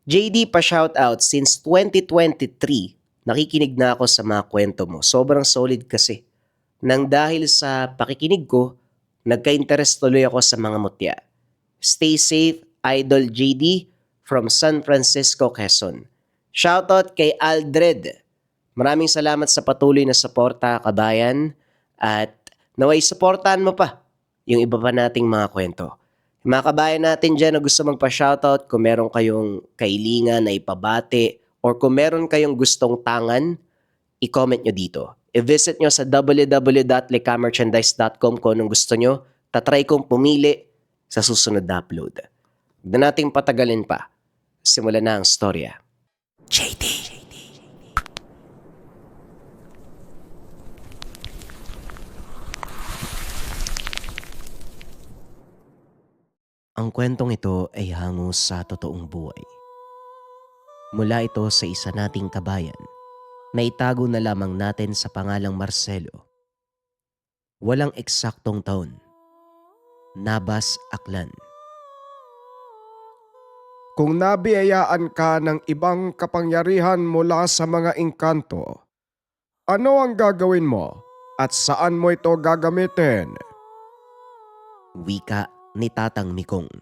JD, pa-shoutout. Since 2023, nakikinig na ako sa mga kwento mo. Sobrang solid kasi. Nang dahil sa pakikinig ko, nagka-interest tuloy ako sa mga mutya. Stay safe, Idol JD from San Francisco, Quezon. Shoutout kay Aldred. Maraming salamat sa patuloy na suporta, kabayan. At naway suportahan mo pa yung iba pa nating mga kwento. Mga kabayan natin dyan na gusto magpa-shoutout, kung meron kayong kailingan na ipabate or kung meron kayong gustong tangan, i-comment nyo dito. I-visit nyo sa www.lekamerchandise.com kung anong gusto nyo. Tatry kong pumili sa susunod na upload. Huwag na nating patagalin pa. Simulan na ang storya. JD. Ang kwentong ito ay hango sa totoong buhay. Mula ito sa isa nating kabayan na itago na lamang natin sa pangalang Marcelo. Walang eksaktong taon. Nabas, Aklan. Kung nabiyayaan ka ng ibang kapangyarihan mula sa mga engkanto, ano ang gagawin mo at saan mo ito gagamitin? Wika ni Tatang Mikong.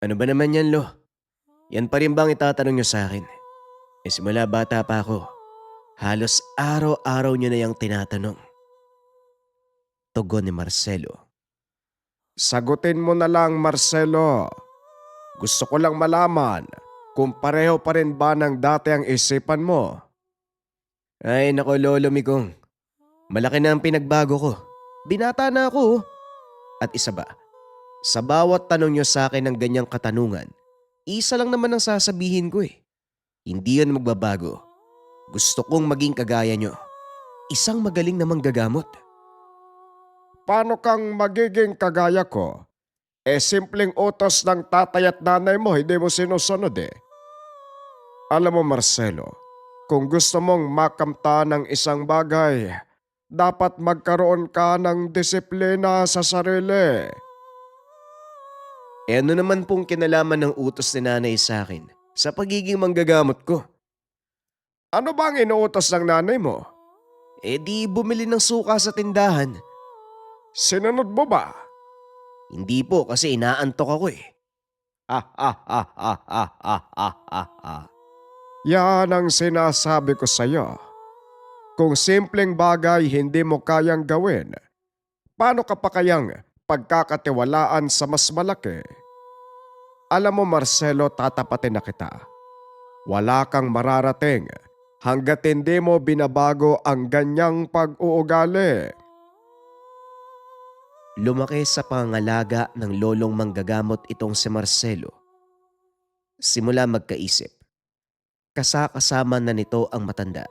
Ano ba naman yan, Lo? Yan pa rin bang itatanong nyo sa akin? Simula bata pa ako, halos araw-araw nyo na yung tinatanong. Tugon ni Marcelo. Sagutin mo na lang, Marcelo. Gusto ko lang malaman kung pareho pa rin ba ng dati ang isipan mo. Ay nako, Lolo Mikong. Malaki na ang pinagbago ko. Binata na ako. At isa ba, sa bawat tanong nyo sa akin ng ganyang katanungan, isa lang naman ang sasabihin ko eh. Hindi yan magbabago. Gusto kong maging kagaya nyo. Isang magaling na manggagamot. Paano kang magiging kagaya ko? Simpleng utos ng tatay at nanay mo, hindi mo sinusunod eh. Alam mo, Marcelo, kung gusto mong makamta ng isang bagay, dapat magkaroon ka ng disiplina sa sarili. Ano naman pong kinalaman ng utos ni nanay sa akin sa pagiging manggagamot ko? Ano bang inuutos ng nanay mo? Di bumili ng suka sa tindahan. Sinunod mo ba? Hindi po kasi inaantok ako eh. Yan ang sinasabi ko sa'yo. Kung simpleng bagay hindi mo kayang gawin, paano ka pa kayang pagkakatiwalaan sa mas malaki? Alam mo, Marcelo, tatapatin na kita. Wala kang mararating hanggat hindi mo binabago ang ganyang pag-uugali. Lumaki sa pangangalaga ng lolong manggagamot itong si Marcelo. Simula magkaisip, kasama na nito ang matanda.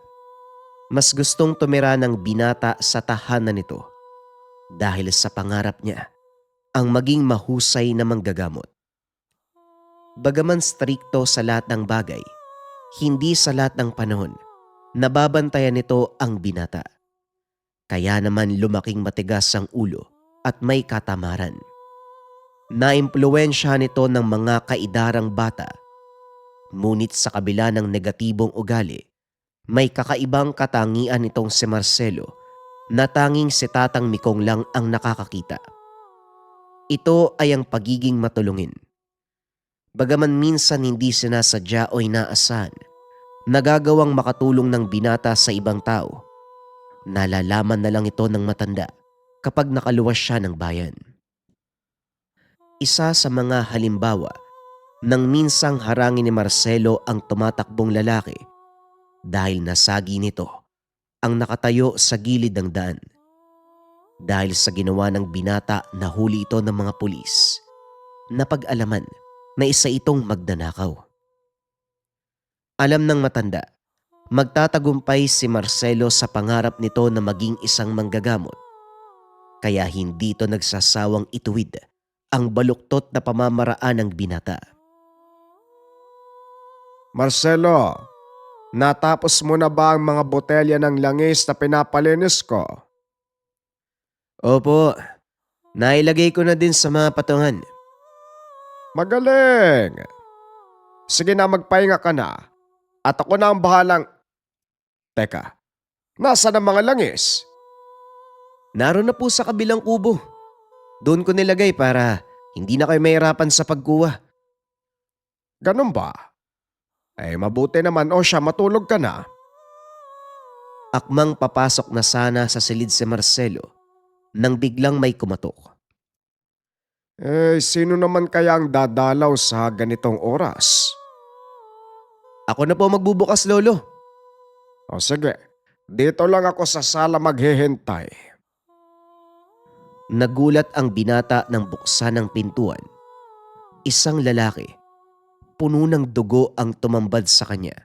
Mas gustong tumira ng binata sa tahanan nito dahil sa pangarap niya ang maging mahusay na manggagamot. Bagaman strikto sa lahat ng bagay, hindi sa lahat ng panahon nababantayan nito ang binata. Kaya naman lumaking matigas ang ulo at may katamaran. Naimpluwensya nito ng mga kaidarang bata. Ngunit sa kabila ng negatibong ugali, may kakaibang katangian itong si Marcelo na tanging si Tatang Mikong lang ang nakakakita. Ito ay ang pagiging matulungin. Bagaman minsan hindi sinasadya o inaasahan, nagagawang makatulong ng binata sa ibang tao. Nalalaman na lang ito ng matanda kapag nakaluwas siya ng bayan. Isa sa mga halimbawa nang minsang harangin ni Marcelo ang tumatakbong lalaki dahil nasagi nito ang nakatayo sa gilid ng daan. Dahil sa ginawa ng binata, nahuli ito ng mga pulis. Napag-alaman na isa itong magnanakaw. Alam ng matanda, magtatagumpay si Marcelo sa pangarap nito na maging isang manggagamot. Kaya hindi ito nagsasawang ituwid ang baluktot na pamamaraan ng binata. Marcelo, natapos mo na ba ang mga botelya ng langis na pinapalinis ko? Opo, nailagay ko na din sa mga patungan. Magaling! Sige na, magpahinga ka na. At ako na ang bahalang... Teka, nasaan ang mga langis? Naroon na po sa kabilang kubo. Doon ko nilagay para hindi na kayo mahirapan sa pagkuha. Ganun ba? Mabuti naman o siya, matulog ka na. Akmang papasok na sana sa silid si Marcelo nang biglang may kumatok. Sino naman kaya ang dadalaw sa ganitong oras? Ako na po magbubukas, Lolo. O sige, dito lang ako sa sala maghihintay. Nagulat ang binata nang buksan ng pintuan. Isang lalaki. Puno ng dugo ang tumambad sa kanya.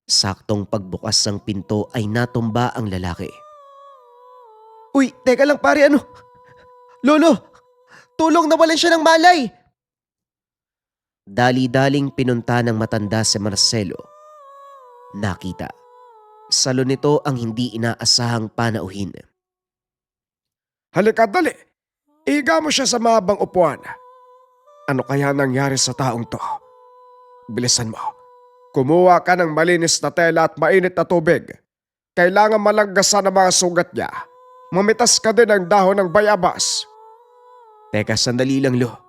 Saktong pagbukas ng pinto ay natumba ang lalaki. Uy, teka lang pare, ano? Lolo, tulong, nawalan siya ng malay! Dali-daling pinunta ng matanda si Marcelo. Nakita. Salo nito ang hindi inaasahang panauhin. Halika, dali. Iga mo siya sa mahabang upuan. Ano kaya nangyari sa taong to? Bilisan mo. Kumuha ka ng malinis na tela at mainit na tubig. Kailangan malanggasan ang mga sugat niya. Mamitas ka din ng dahon ng bayabas. Teka, sandali lang, Lo.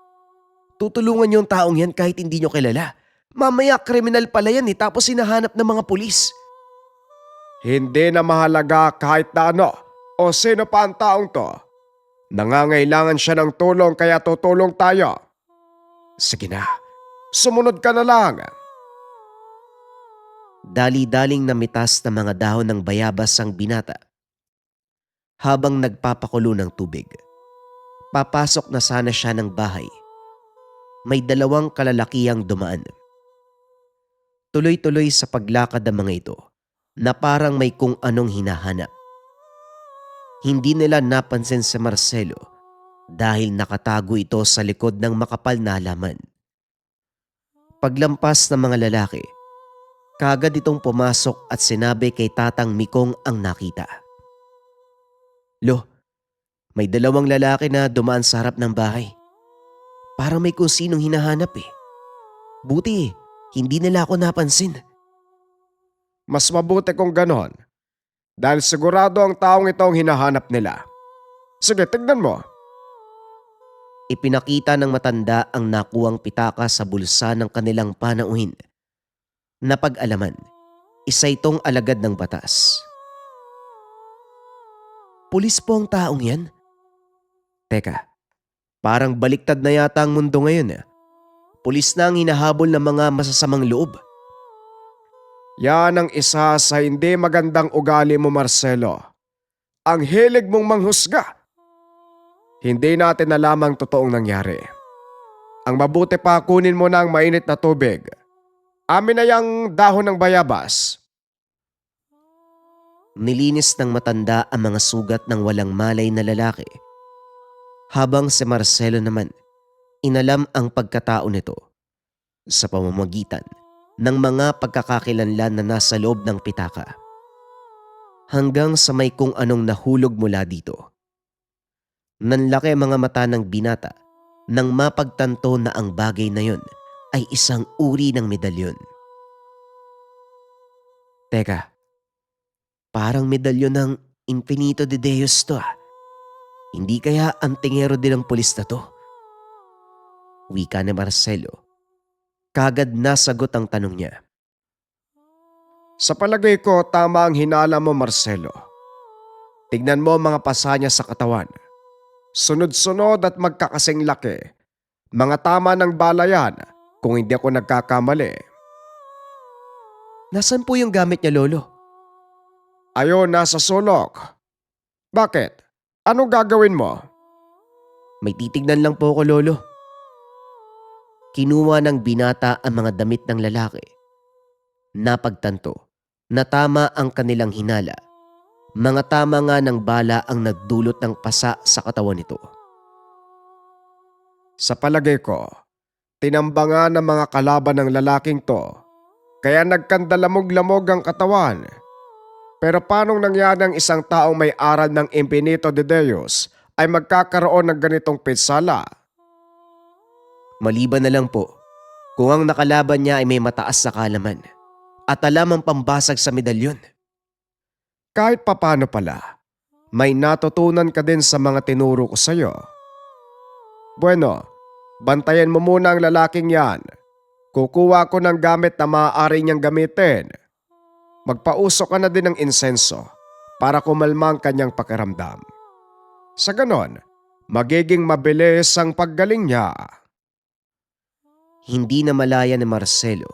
Tutulungan niyo ang taong yan kahit hindi niyo kilala. Mamaya kriminal pala yan tapos hinahanap ng mga pulis. Hindi na mahalaga kahit na ano o sino pa ang taong to. Nangangailangan siya ng tulong kaya tutulong tayo. Sige na, sumunod ka na lang. Dali-daling namitas ng mga dahon ng bayabas ang binata. Habang nagpapakulo ng tubig, papasok na sana siya ng bahay. May dalawang kalalakihang dumaan. Tuloy-tuloy sa paglakad ng mga ito na parang may kung anong hinahanap. Hindi nila napansin si Marcelo dahil nakatago ito sa likod ng makapal na halaman. Paglampas ng mga lalaki, kaagad itong pumasok at sinabi kay Tatang Mikong ang nakita. Lo, may dalawang lalaki na dumaan sa harap ng bahay. Parang may kung sinong hinahanap eh. Buti hindi nila ako napansin. Mas mabuti kung ganon. Dahil sigurado ang taong ito ang hinahanap nila. Sige, tignan mo. Ipinakita ng matanda ang nakuwang pitaka sa bulsa ng kanilang panauhin. Napag-alaman, isa itong alagad ng batas. Pulis po ang taong yan? Teka, parang baliktad na yata ang mundo ngayon. Pulis na ang hinahabol ng mga masasamang loob. Yan ang isa sa hindi magandang ugali mo, Marcelo. Ang hilig mong manghusga. Hindi natin alam ang totoong nangyari. Ang mabuti pa, kunin mo na ang mainit na tubig. Amin na yung dahon ng bayabas. Nilinis ng matanda ang mga sugat ng walang malay na lalaki. Habang si Marcelo naman, inalam ang pagkatao nito sa pamamagitan ng mga pagkakakilanlan na nasa loob ng pitaka. Hanggang sa may kung anong nahulog mula dito. Nanlaki ang mga mata ng binata nang mapagtanto na ang bagay na yon ay isang uri ng medalyon. Teka, parang medalyon ng Infinito de Deus to ah. Hindi kaya ang tingero din ng pulis na to? Wika ni Marcelo. Kagad nasagot ang tanong niya. Sa palagay ko, tama ang hinala mo, Marcelo. Tignan mo ang mga pasa niya sa katawan. Sunod-sunod at magkakasing laki. Mga tama ng balayan kung hindi ako nagkakamali. Nasaan po yung gamit niya, Lolo? Ayon, nasa sulok. Bakit? Anong gagawin mo? May titignan lang po ako, Lolo. Kinuha ng binata ang mga damit ng lalaki. Napagtanto na tama ang kanilang hinala. Mga tama nga ng bala ang nagdulot ng pasa sa katawan nito. Sa palagay ko, tinambangan ng mga kalaban ng lalaking to, kaya nagkandalamog-lamog ang katawan. Pero paanong nangyari ang isang taong may aral ng Infinito de Deus ay magkakaroon ng ganitong pinsala? Maliban na lang po, Kung ang nakalaban niya ay may mataas na kaalaman at alam ang pambasag sa medalyon. Kahit papano pala, may natutunan ka din sa mga tinuro ko sa'yo. Bueno, bantayan mo muna ang lalaking yan. Kukuha ko ng gamit na maaari niyang gamitin. Magpausok ka na din ng insenso para kumalma ang kanyang pakiramdam. Sa ganon, magiging mabilis ang paggaling niya. Hindi na malaya ni Marcelo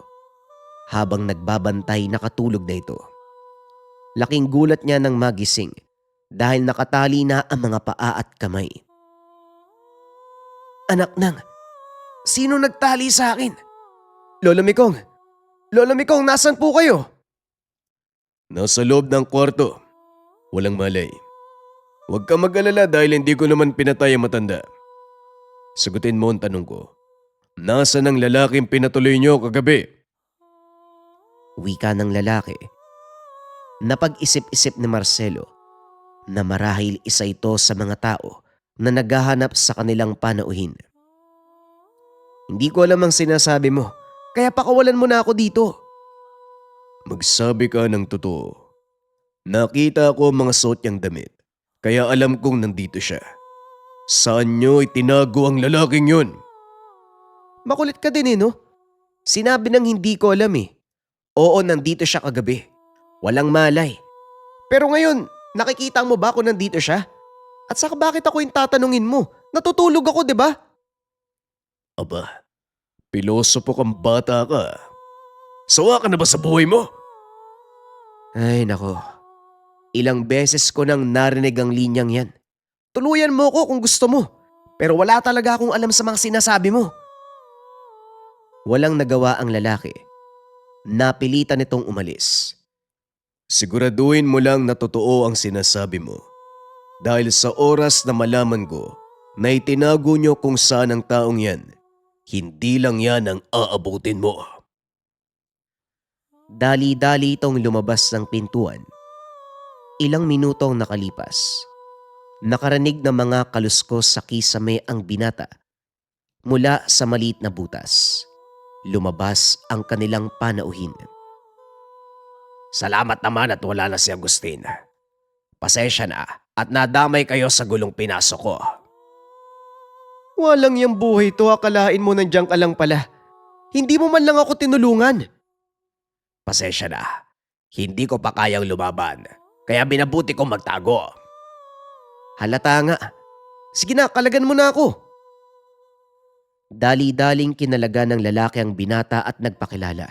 habang nagbabantay nakatulog na ito. Laking gulat niya nang magising dahil nakatali na ang mga paa at kamay. Anak nang, sino nagtali sa akin? Lola Mikong, nasan po kayo? Nasa loob ng kwarto. Walang malay. Huwag ka mag-alala dahil hindi ko naman pinatay ang matanda. Sagutin mo ang tanong ko. Nasaan ang lalaking pinatuloy niyo kagabi? Wika ng lalaki. Napag-isip-isip ni Marcelo na marahil isa ito sa mga tao na naghahanap sa kanilang panauhin. Hindi ko alam ang sinasabi mo, kaya pakawalan mo na ako dito. Magsabi ka ng totoo. Nakita ko ang mga suot niyang damit, kaya alam kong nandito siya. Saan niyo itinago ang lalaking yun? Makulit ka din no? Sinabi nang hindi ko alam eh. Oo, nandito siya kagabi. Walang malay. Pero ngayon, nakikita mo ba kung nandito siya? At saka bakit ako yung tatanungin mo? Natutulog ako, di ba? Aba, pilosopo kang bata ka. Sawa ka na ba sa buhay mo? Ay nako, ilang beses ko nang narinig ang linyang yan. Tuluyan mo ko kung gusto mo, pero wala talaga akong alam sa mga sinasabi mo. Walang nagawa ang lalaki. Napilitan nitong umalis. Siguraduhin mo lang na totoo ang sinasabi mo. Dahil sa oras na malaman ko na itinago niyo kung saan ang taong yan, hindi lang yan ang aabutin mo. Dali-dali itong lumabas ng pintuan. Ilang minutong nakalipas. Nakarinig ng mga kaluskos sa kisame ang binata. Mula sa maliit na butas, lumabas ang kanilang panauhin. Salamat naman at wala na si Agustin. Pasensya na at nadamay kayo sa gulong pinasok ko. Walang yung buhay to, akalain mo nandiyan ka lang pala. Hindi mo man lang ako tinulungan. Pasensya na, hindi ko pa kayang lumaban, kaya binabuti kong magtago. Halata nga. Sige na, kalagan mo na ako. Dali-daling kinalaga ng lalaki ang binata at nagpakilala.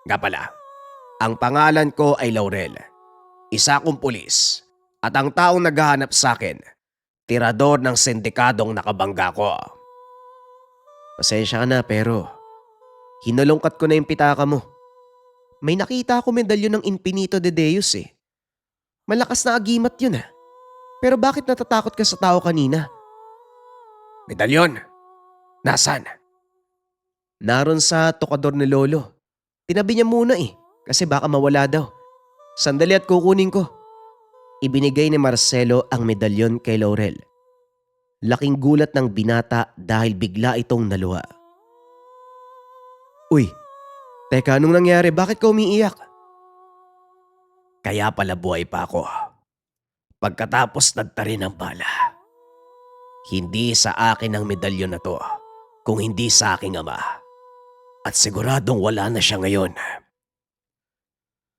Nga pala, ang pangalan ko ay Laurel. Isa akong pulis at ang taong naghahanap sa akin, tirador ng sindikadong nakabangga ko. Pasensya ka na pero hinalungkat ko na yung pitaka mo. May nakita ako medalyon ng Infinito de Deus eh. Malakas na agimat yun ah. Pero bakit natatakot ka sa tao kanina? Medalyon? Nasaan? Naroon sa tokador ni Lolo. Tinabi niya muna eh, kasi baka mawala daw. Sandali at kukunin ko. Ibinigay ni Marcelo ang medalyon kay Laurel. Laking gulat ng binata dahil bigla itong naluha. Uy, teka, anong nangyari? Bakit ka umiiyak? Kaya pala buhay pa ako. Pagkatapos nagtarin ng bala. Hindi sa akin ang medalyon na to, kung hindi sa aking ama. At siguradong wala na siya ngayon.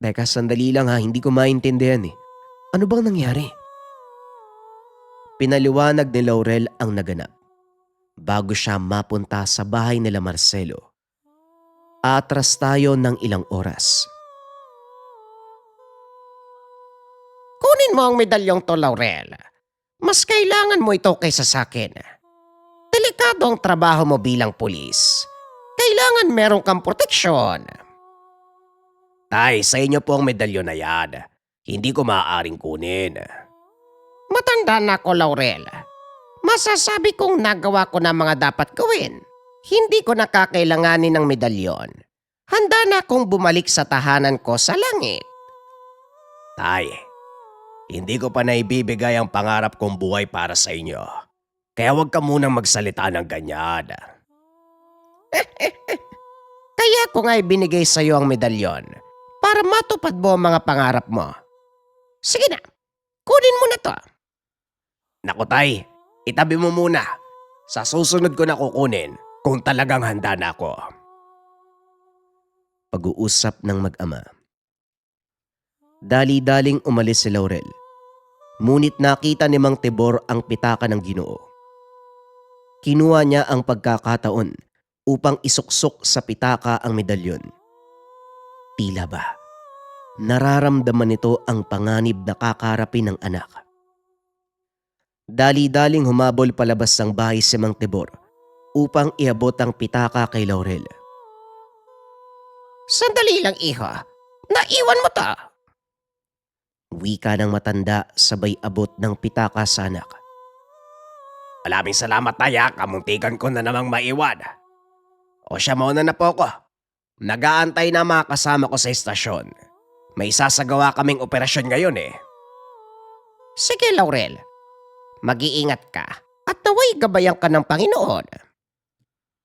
Teka, sandali lang ha, hindi ko maintindihan eh. Ano bang nangyari? Pinaliwanag ni Laurel ang naganap. Bago siya mapunta sa bahay nila Marcelo, atras tayo ng ilang oras. Kunin mo ang medalyong to, Laurel. Mas kailangan mo ito kaysa sa akin. Delikado ang trabaho mo bilang pulis. Kailangan meron kang proteksyon. Tay, sa inyo po ang medalyon na yan. Hindi ko maaaring kunin. Matanda na ako, Laurel. Masasabi kong nagawa ko na mga dapat gawin. Hindi ko nakakailanganin ng medalyon. Handa na akong bumalik sa tahanan ko sa langit. Tay, hindi ko pa naibibigay ang pangarap kong buhay para sa inyo. Kaya huwag ka munang magsalita ng ganyan. Kaya ko nga ibinigay sa iyo ang medalyon para matupad mo ang mga pangarap mo. Sige na, kunin mo na to. Naku tay, itabi mo muna. Sa susunod ko na kukunin kung talagang handa na ako. Pag-uusap ng mag-ama. Dali-daling umalis si Laurel. Ngunit nakita ni Mang Tibor ang pitaka ng Ginoo. Kinuha niya ang pagkakataon upang isuksok sa pitaka ang medalyon. Tila ba, nararamdaman nito ang panganib na kakarapin ng anak. Dali-daling humabol palabas ng bahay si Mang Tibor upang iabot ang pitaka kay Laurel. Sandali lang iho, naiwan mo ta. Wika ng matanda sabay abot ng pitaka sa anak. Maraming salamat taya, kamuntikan ko na namang maiwan. O siya muna na po ako. Nagaantay na mga kasama ko sa estasyon. May isasagawa kaming operasyon ngayon eh. Sige Laurel, mag-iingat ka at naway gabayan ka ng Panginoon.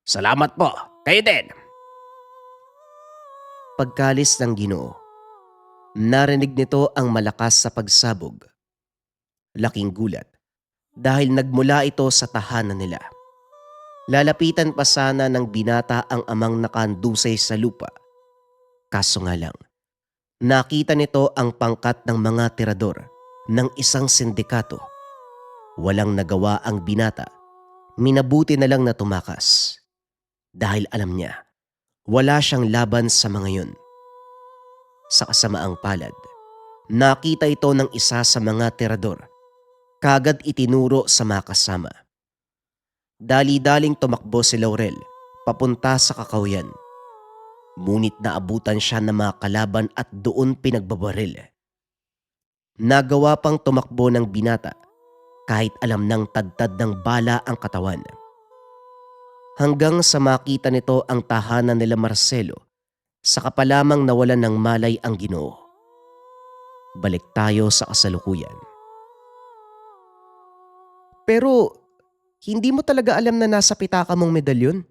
Salamat po, kayo din. Pagkalis ng Ginoo, narinig nito ang malakas sa pagsabog. Laking gulat dahil nagmula ito sa tahanan nila. Lalapitan pa sana ng binata ang amang nakandusay sa lupa. Kaso nga lang, nakita nito ang pangkat ng mga tirador ng isang sindikato. Walang nagawa ang binata. Minabuti na lang na tumakas. Dahil alam niya, wala siyang laban sa mga yun. Sa kasamaang palad, nakita ito ng isa sa mga tirador. Kagad itinuro sa mga kasama. Dali-daling tumakbo si Laurel papunta sa kakahuyan. Ngunit naabutan siya ng mga kalaban at doon pinagbabaril. Nagawa pang tumakbo ng binata kahit alam ng tadtad ng bala ang katawan. Hanggang sa makita nito ang tahanan nila Marcelo, saka pa lamang nawalan ng malay ang Ginoo. Balik tayo sa kasalukuyan. Pero, hindi mo talaga alam na nasa pitaka mong medalyon?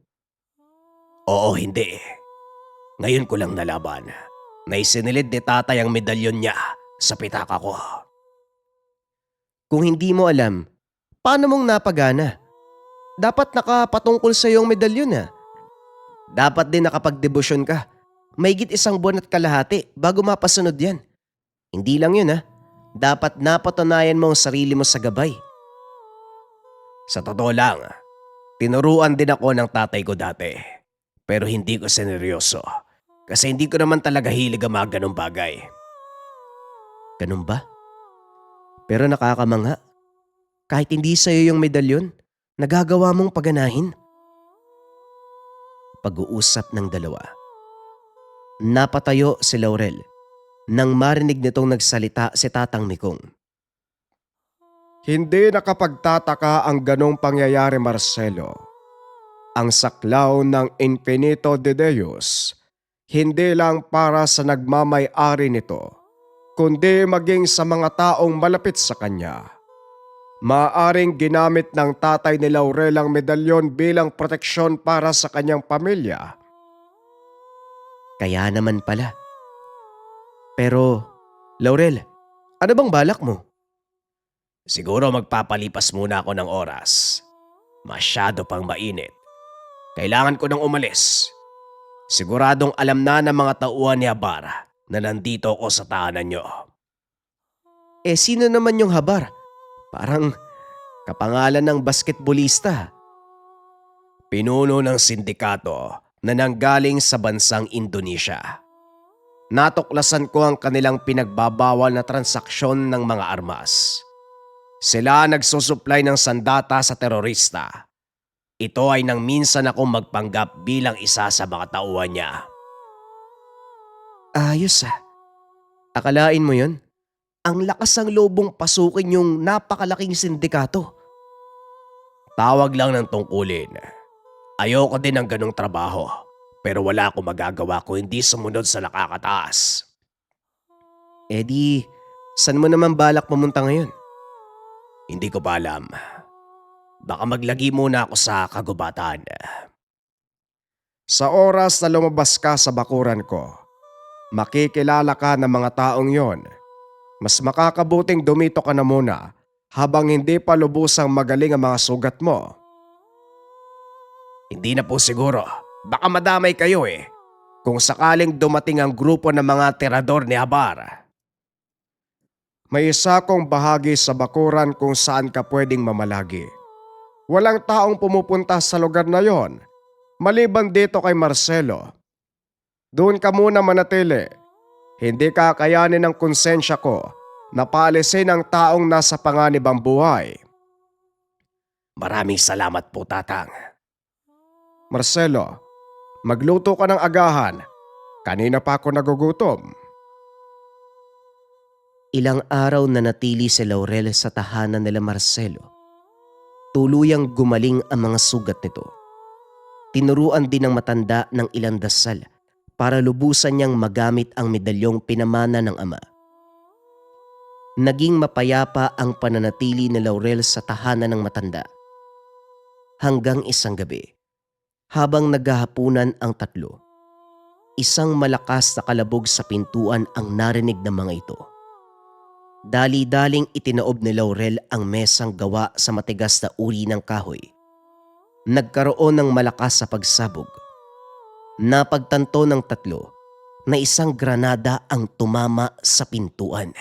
Oo, hindi. Ngayon ko lang nalaman na isinilid ni tatay ang medalyon niya sa pitaka ko. Kung hindi mo alam, paano mong napagana? Dapat nakapatungkol sa iyong medalyon ha. Dapat din nakapagdebosyon ka. Mahigit 1 buwan at kalahati bago mapasunod yan. Hindi lang yun ha. Dapat napatunayan mo ang sarili mo sa gabay. Sa totoo lang, tinuruan din ako ng tatay ko dati. Pero hindi ko sineryoso. Kasi hindi ko naman talaga hilig ang mga ganong bagay. Ganun ba? Pero nakakamangha. Kahit hindi sa'yo yung medalyon, nagagawa mong paganahin. Pag-uusap ng dalawa. Napatayo si Laurel nang marinig nitong nagsalita si Tatang Mikong. Hindi nakapagtataka ang ganong pangyayari, Marcelo. Ang saklaw ng Infinito de Deus, hindi lang para sa nagmamay-ari nito, kundi maging sa mga taong malapit sa kanya. Maaring ginamit ng tatay ni Laurel ang medalyon bilang proteksyon para sa kanyang pamilya. Kaya naman pala. Pero, Laurel, ano bang balak mo? Siguro magpapalipas muna ako ng oras. Masyado pang mainit. Kailangan ko nang umalis. Siguradong alam na ng mga tauhan ni Habar na nandito ako sa tahanan nyo. Eh sino naman yung Habar? Parang kapangalan ng basketbolista. Pinuno ng sindikato na nanggaling sa bansang Indonesia. Natuklasan ko ang kanilang pinagbabawal na transaksyon ng mga armas. Sila nagsusupply ng sandata sa terorista. Ito ay nang minsan akong magpanggap bilang isa sa mga tauhan niya. Ayos ah. Akalain mo yun? Ang lakas ng lobong pasukin yung napakalaking sindikato. Tawag lang ng tungkulin. Ayoko din ng ganong trabaho. Pero wala akong magagawa kung hindi sumunod sa nakakataas. Eh di, saan mo naman balak pumunta ngayon? Hindi ko pa alam. Baka maglagi muna ako sa kagubatan. Sa oras na lumabas ka sa bakuran ko, makikilala ka ng mga taong yon. Mas makakabuting dumito ka na muna habang hindi pa lubusang magaling ang mga sugat mo. Hindi na po siguro. Baka madamay kayo eh. Kung sakaling dumating ang grupo ng mga tirador ni Habar. May isa kong bahagi sa bakuran kung saan ka pwedeng mamalagi. Walang taong pumupunta sa lugar na yon, maliban dito kay Marcelo. Doon ka muna manatili. Hindi kakayanin ng konsensya ko na paalisin ang taong nasa panganib ang buhay. Maraming salamat po, Tatang. Marcelo, magluto ka ng agahan. Kanina pa ako nagugutom. Ilang araw na natili si Laurel sa tahanan nila Marcelo. Tuluyang gumaling ang mga sugat nito. Tinuruan din ng matanda ng ilang dasal para lubusan niyang magamit ang medalyong pinamana ng ama. Naging mapayapa ang pananatili ni Laurel sa tahanan ng matanda. Hanggang isang gabi, habang naghahapunan ang tatlo, isang malakas na kalabog sa pintuan ang narinig ng mga ito. Dali-daling itinaob ni Laurel ang mesang gawa sa matigas na uri ng kahoy. Nagkaroon ng malakas sa pagsabog. Napagtanto ng tatlo na isang granada ang tumama sa pintuan.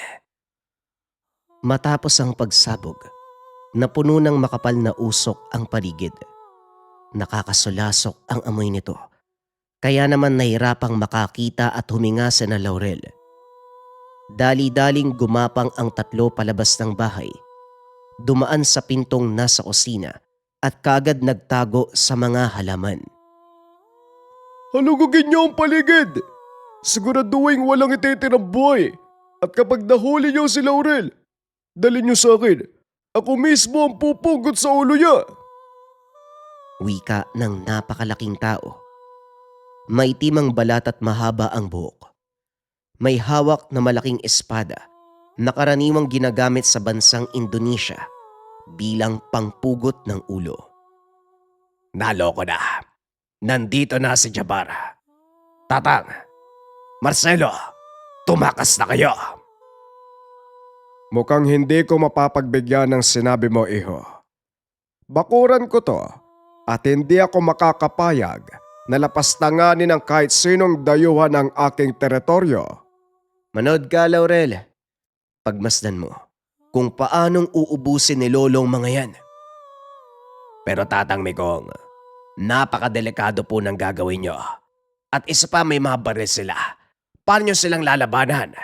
Matapos ang pagsabog, napuno ng makapal na usok ang paligid. Nakakasulasok ang amoy nito. Kaya naman nahirapang makakita at huminga si na Laurel. Dali-daling gumapang ang tatlo palabas ng bahay. Dumaan sa pintong nasa kusina at kaagad nagtago sa mga halaman. Halugugin niyo ang paligid! Siguraduhin walang ititirang buhay. At kapag nahuli niyo si Laurel, dalhin niyo sa akin. Ako mismo ang pupugod sa ulo niya. Wika ng napakalaking tao. Maitim ang balat at mahaba ang buhok. May hawak na malaking espada na karaniwang ginagamit sa bansang Indonesia bilang pangpugot ng ulo. Naloko na. Nandito na si Jabar. Tatang, Marcelo, tumakas na kayo. Mukhang hindi ko mapapagbigyan ng sinabi mo, iho. Bakuran ko to at hindi ako makakapayag na lapastanganin ng kahit sinong dayuhan ng aking teritoryo. Manood ka, Laurel. Pagmasdan mo kung paanong uubusin ni Lolong mga yan. Pero Tatang Mikong, napakadelikado po ng gagawin nyo. At isa pa may mga baril sila. Paano nyo silang lalabanan?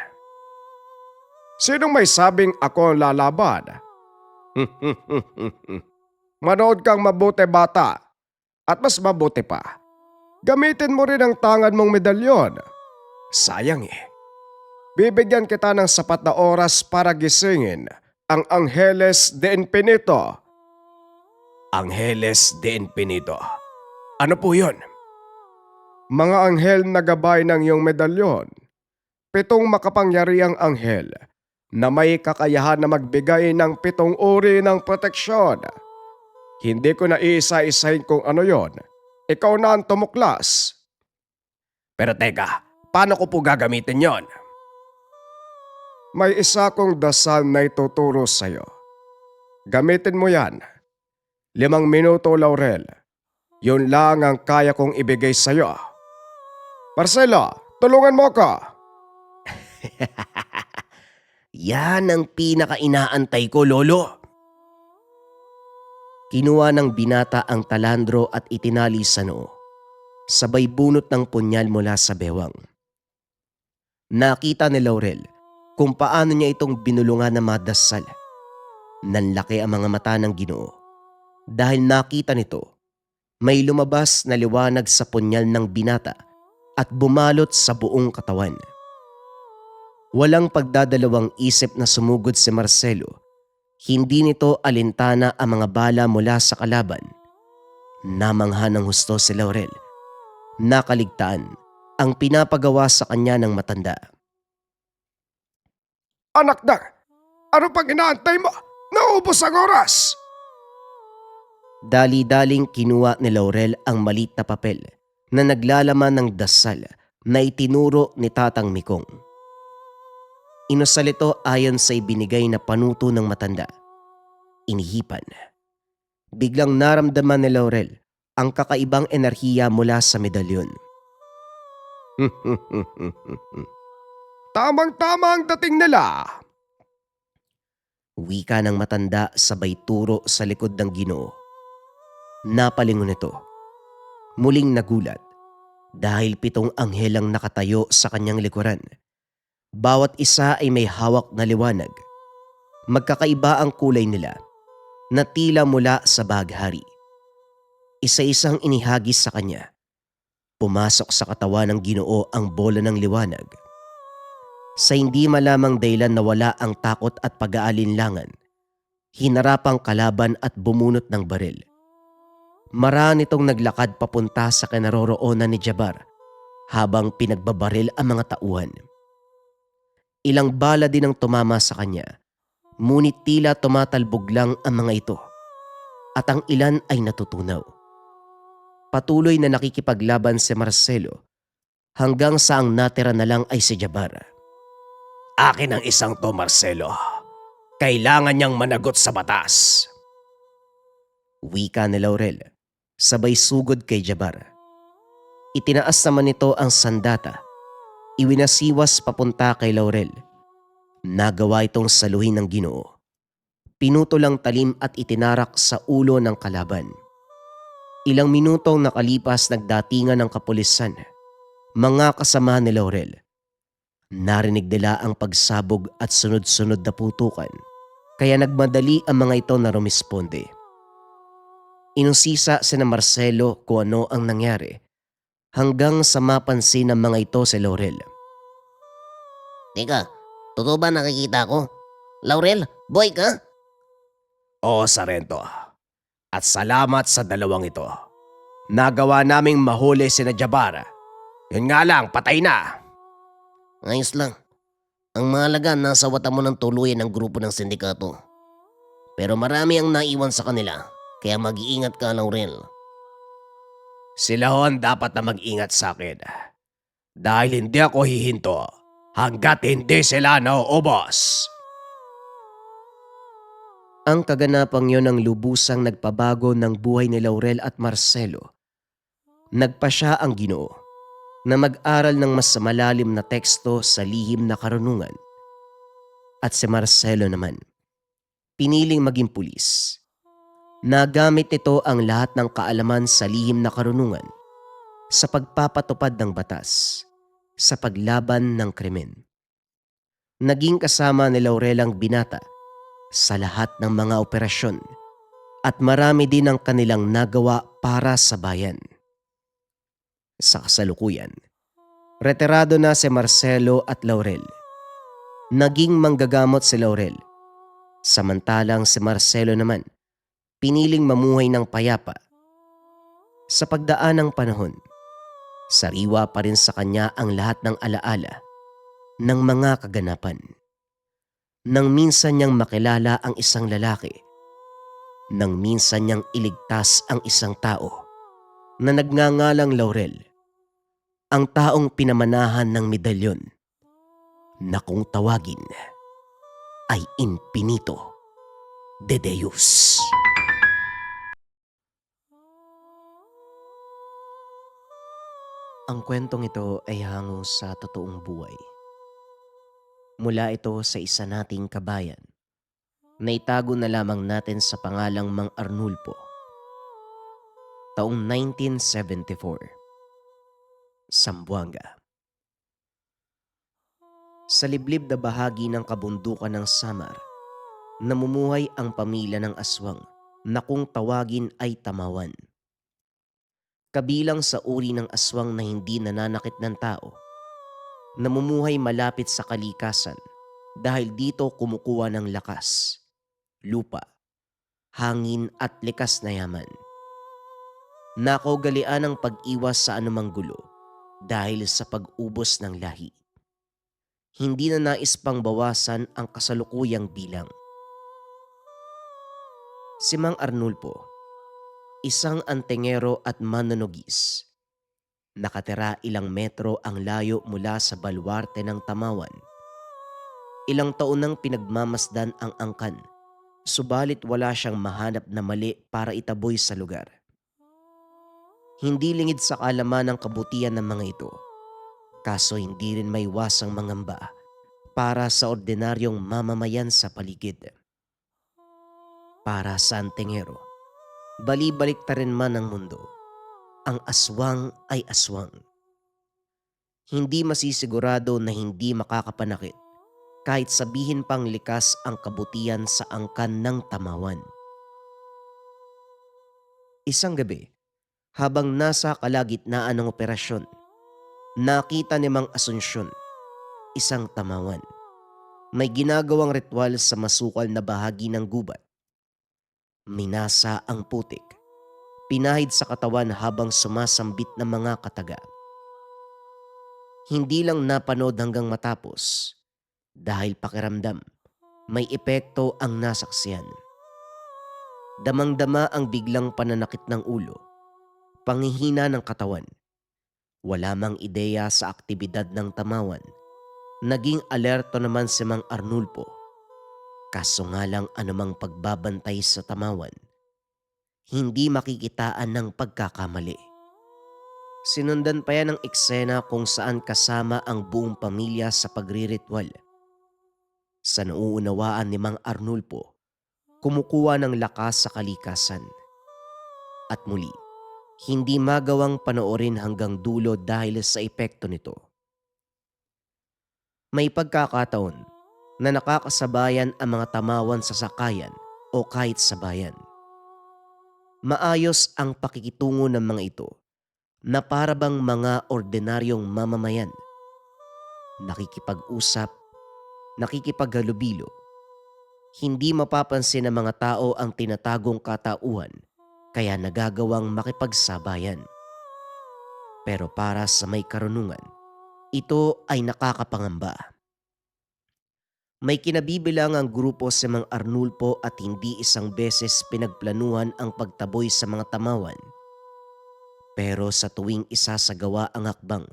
Sinong may sabing ako ang lalaban? Manood kang mabuti, bata. At mas mabuti pa, gamitin mo rin ang tangan mong medalyon. Sayang eh. Bibigyan kita ng sapat na oras para gisingin ang Angeles de Infinito. Angeles de Infinito. Ano po yun? Mga anghel na gabay ng iyong medalyon. 7 makapangyariang anghel na may kakayahan na magbigay ng 7 uri ng proteksyon. Hindi ko na iisa-isahin kung ano yon. Ikaw na ang tumuklas. Pero teka, paano ko po gagamitin yon? May isa kong dasal na ituturo sa'yo. Gamitin mo yan. 5 minuto, Laurel. Yun lang ang kaya kong ibigay sa'yo. Marcelo, tulungan mo ko. Yan ang pinaka-inaantay ko, Lolo. Kinuha ng binata ang talandro at itinali sa noo. Sabay bunot ng punyal mula sa bewang. Nakita ni Laurel kung paano niya itong binulungan ng mga dasal. Nanlaki ang mga mata ng Ginoo. Dahil nakita nito, may lumabas na liwanag sa punyal ng binata at bumalot sa buong katawan. Walang pagdadalawang isip na sumugod si Marcelo. Hindi nito alintana ang mga bala mula sa kalaban. Namangha ng husto si Laurel. Nakaligtaan ang pinapagawa sa kanya ng matanda. Anak na, ano pang inaantay mo? Naubos ang oras! Dali-daling kinuha ni Laurel ang maliit na papel na naglalaman ng dasal na itinuro ni Tatang Mikong. Inusal ito ayon sa ibinigay na panuto ng matanda. Inihipan. Biglang naramdaman ni Laurel ang kakaibang enerhiya mula sa medalyon. Tamang-tama ang dating nila. Wika ng matanda sabay turo sa likod ng Ginoo. Napalingon ito. Muling nagulat dahil 7 anghel ang nakatayo sa kanyang likuran. Bawat isa ay may hawak na liwanag. Magkakaiba ang kulay nila na tila mula sa baghari. Isa-isang inihagis sa kanya. Pumasok sa katawan ng Ginoo ang bola ng liwanag. Sa hindi malamang dahilan na wala ang takot at pag-aalinlangan, hinarap ang kalaban at bumunot ng baril. Marami nitong naglakad papunta sa kinaroroonan ni Jabbar habang pinagbabaril ang mga tauhan. Ilang bala din ang tumama sa kanya, ngunit tila tumatalbog lang ang mga ito at ang ilan ay natutunaw. Patuloy na nakikipaglaban si Marcelo hanggang sa ang natira na lang ay si Jabbar. Akin ang isang to, Marcelo. Kailangan niyang managot sa batas. Wika ni Laurel, sabay sugod kay Jabbar. Itinaas naman nito ang sandata. Iwinasiwas papunta kay Laurel. Nagawa itong saluhin ng Ginoo. Pinutol ang talim at itinarak sa ulo ng kalaban. Ilang minutong nakalipas nagdatingan ng kapulisan. Mga kasama ni Laurel. Narinig nila ang pagsabog at sunod-sunod na putukan. Kaya nagmadali ang mga ito na rumisponde. Inusisa sina Marcelo kung ano ang nangyari hanggang sa mapansin ng mga ito si Laurel. Teka, totoo ba nakikita ko? Laurel, boy ka? Oo, Sarento. At salamat sa dalawang ito. Nagawa naming mahuli si Jabbar. Yun nga lang, patay na. Ayos lang. Ang mahalaga nasa wata mo ng tuluyan ng grupo ng sindikato. Pero marami ang naiwan sa kanila, kaya mag-iingat ka, Laurel. Sila ho ang dapat na mag-ingat sa akin. Dahil hindi ako hihinto hanggat hindi sila nauubos. Ang kaganapang yon ang lubusang nagpabago ng buhay ni Laurel at Marcelo. Nagpa siya ang Ginoo na mag-aral ng mas malalim na teksto sa lihim na karunungan. At si Marcelo naman, piniling maging pulis. Nagamit ito ang lahat ng kaalaman sa lihim na karunungan sa pagpapatupad ng batas, sa paglaban ng krimen. Naging kasama ni Laurel ang binata sa lahat ng mga operasyon at marami din ang kanilang nagawa para sa bayan. Sa kasalukuyan, retirado na si Marcelo at Laurel. Naging manggagamot si Laurel, samantalang si Marcelo naman piniling mamuhay ng payapa. Sa pagdaan ng panahon, sariwa pa rin sa kanya ang lahat ng alaala ng mga kaganapan. Nang minsan niyang makilala ang isang lalaki, nang minsan niyang iligtas ang isang tao na nagngangalang Laurel, ang taong pinamanahan ng medalyon na kung tawagin ay Infinito de Deus. Ang kwentong ito ay hango sa totoong buhay. Mula ito sa isa nating kabayan na itago na lamang natin sa pangalang Mang Arnulfo. Taong 1974. Zamboanga. Sa liblib na bahagi ng kabundukan ng Samar, namumuhay ang pamilya ng aswang na kung tawagin ay Tamawan. Kabilang sa uri ng aswang na hindi nananakit ng tao, namumuhay malapit sa kalikasan dahil dito kumukuha ng lakas, lupa, hangin at likas na yaman. Nakaugalian ang pag-iwas sa anumang gulo dahil sa pag-ubos ng lahi. Hindi na nais pang bawasan ang kasalukuyang bilang. Si Mang Arnulfo, isang antingero at manunugis. Nakatira ilang metro ang layo mula sa balwarte ng Tamawan. Ilang taon nang pinagmamasdan ang angkan, subalit wala siyang mahanap na mali para itaboy sa lugar. Hindi lingid sa kalaman ng kabutihan ng mga ito, kaso hindi rin maiwasang mangamba para sa ordinaryong mamamayan sa paligid. Para sa antingero, balibalik ta rin man ang mundo, ang aswang ay aswang. Hindi masisigurado na hindi makakapanakit kahit sabihin pang likas ang kabutihan sa angkan ng Tamawan. Isang gabi, habang nasa kalagitnaan ng operasyon, nakita ni Mang Asunsyon, isang Tamawan. May ginagawang ritual sa masukal na bahagi ng gubat. Minasa ang putik, pinahid sa katawan habang sumasambit ng mga kataga. Hindi lang napanood hanggang matapos dahil pakiramdam, may epekto ang nasaksiyan. Damang-dama ang biglang pananakit ng ulo, panghihina ng katawan. Wala mang ideya sa aktibidad ng Tamawan. Naging alerto naman si Mang Arnulfo. Kaso nga lang anumang pagbabantay sa Tamawan, hindi makikitaan ng pagkakamali. Sinundan pa yan ng eksena kung saan kasama ang buong pamilya sa pagriritwal. Sa nauunawaan ni Mang Arnulfo, kumukuha ng lakas sa kalikasan. At muli, hindi magawang panoorin hanggang dulo dahil sa epekto nito. May pagkakataon na nakakasabayan ang mga Tamawan sa sakayan o kahit sa bayan. Maayos ang pakikitungo ng mga ito na para bang mga ordinaryong mamamayan. Nakikipag-usap, nakikipaghalubilo. Hindi mapapansin ng mga tao ang tinatagong katauhan kaya nagagawang makipagsabayan. Pero para sa may karunungan, ito ay nakakapangamba. May kinabibilang ang grupo si Mang Arnulfo at hindi isang beses pinagplanuhan ang pagtaboy sa mga Tamawan. Pero sa tuwing isasagawa ang hakbang,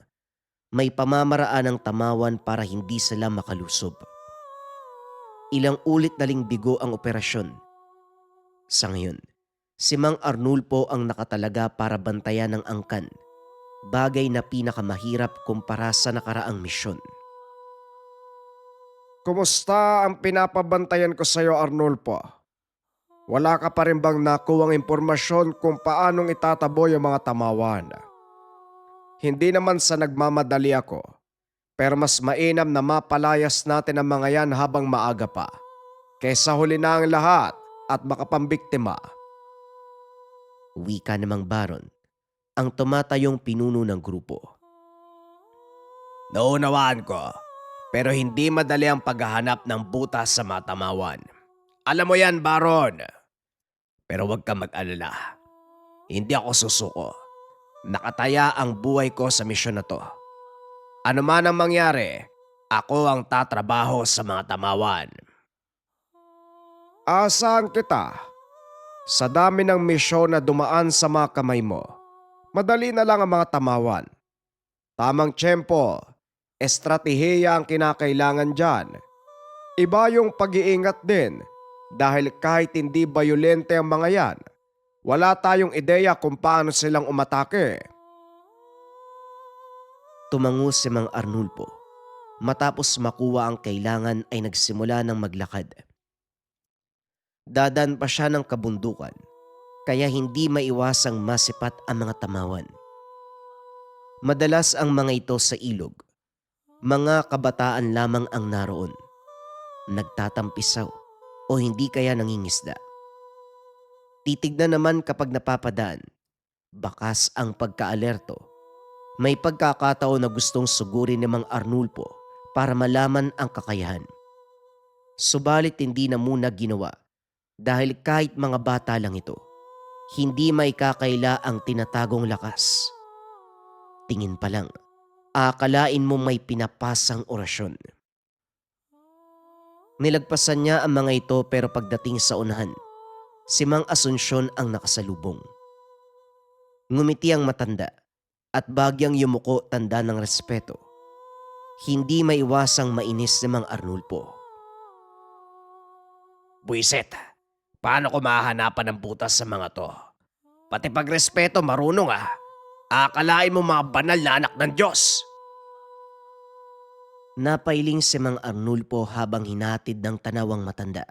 may pamamaraan ng Tamawan para hindi sila makalusob. Ilang ulit naling bigo ang operasyon. Sa ngayon, si Mang Arnulfo ang nakatalaga para bantayan ng angkan, bagay na pinakamahirap kumpara sa nakaraang misyon. Kumusta ang pinapabantayan ko sa iyo, Arnulfo? Wala ka pa rin bang nakuwang impormasyon kung paanong itataboy ang mga Tamawan? Hindi naman sa nagmamadali ako, pero mas mainam na mapalayas natin ang mga yan habang maaga pa, kaysa huli na ang lahat at makapambiktima. Wika namang Baron, ang tumatayong pinuno ng grupo. Naunawaan ko, pero hindi madali ang paghahanap ng butas sa mga Tamawan. Alam mo yan, Baron. Pero huwag ka mag-alala. Hindi ako susuko. Nakataya ang buhay ko sa misyon na to. Ano man ang mangyari, ako ang tatrabaho sa mga Tamawan. Asahan kita. Sa dami ng misyon na dumaan sa mga kamay mo, madali na lang ang mga Tamawan. Tamang tiyempo, estratehiya ang kinakailangan dyan. Iba yung pag-iingat din dahil kahit hindi bayolente ang mga yan, wala tayong ideya kung paano silang umatake. Tumango si Mang Arnulfo. Matapos makuha ang kailangan ay nagsimula ng maglakad. Dadaan pa siya ng kabundukan, kaya hindi maiwasang masipat ang mga Tamawan. Madalas ang mga ito sa ilog. Mga kabataan lamang ang naroon. Nagtatampisaw o hindi kaya nangingisda. Titignan naman kapag napapadaan. Bakas ang pagkaalerto. May pagkakataon na gustong sugurin ni Mang Arnulfo para malaman ang kakayahan. Subalit hindi na muna ginawa dahil kahit mga bata lang ito, hindi maikakaila ang tinatagong lakas. Tingin pa lang, akalain mo may pinapasang orasyon. Nilagpasan niya ang mga ito pero pagdating sa unahan, si Mang Asunsyon ang nakasalubong. Ngumiti ang matanda at bagyang yumuko tanda ng respeto. Hindi maiwasang mainis si Mang Arnulfo. Buiset, paano ko mahahanapan ng butas sa mga to? Pati pagrespeto marunong ah. Akalain mo mga banal na anak ng Diyos. Napailing si Mang Arnulfo habang hinatid ng tanawang matanda.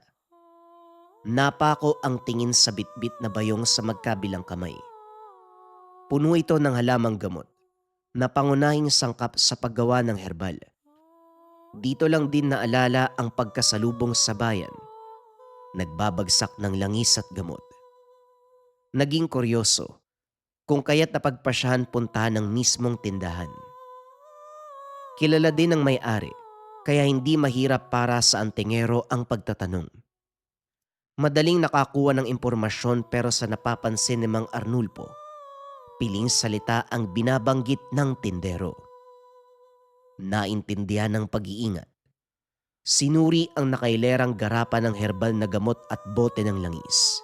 Napako ang tingin sa bitbit na bayong sa magkabilang kamay. Puno ito ng halamang gamot na pangunahing sangkap sa paggawa ng herbal. Dito lang din naalala ang pagkasalubong sa bayan. Nagbabagsak ng langis at gamot. Naging kuryoso kung kaya't napagpasyahan punta ng mismong tindahan. Kilala din ng may-ari kaya hindi mahirap para sa antingero ang pagtatanong. Madaling nakakuha ng impormasyon pero sa napapansin ni Mang Arnulfo, piling salita ang binabanggit ng tindero. Naintindihan ng pag-iingat. Sinuri ang nakailerang garapan ng herbal na gamot at bote ng langis.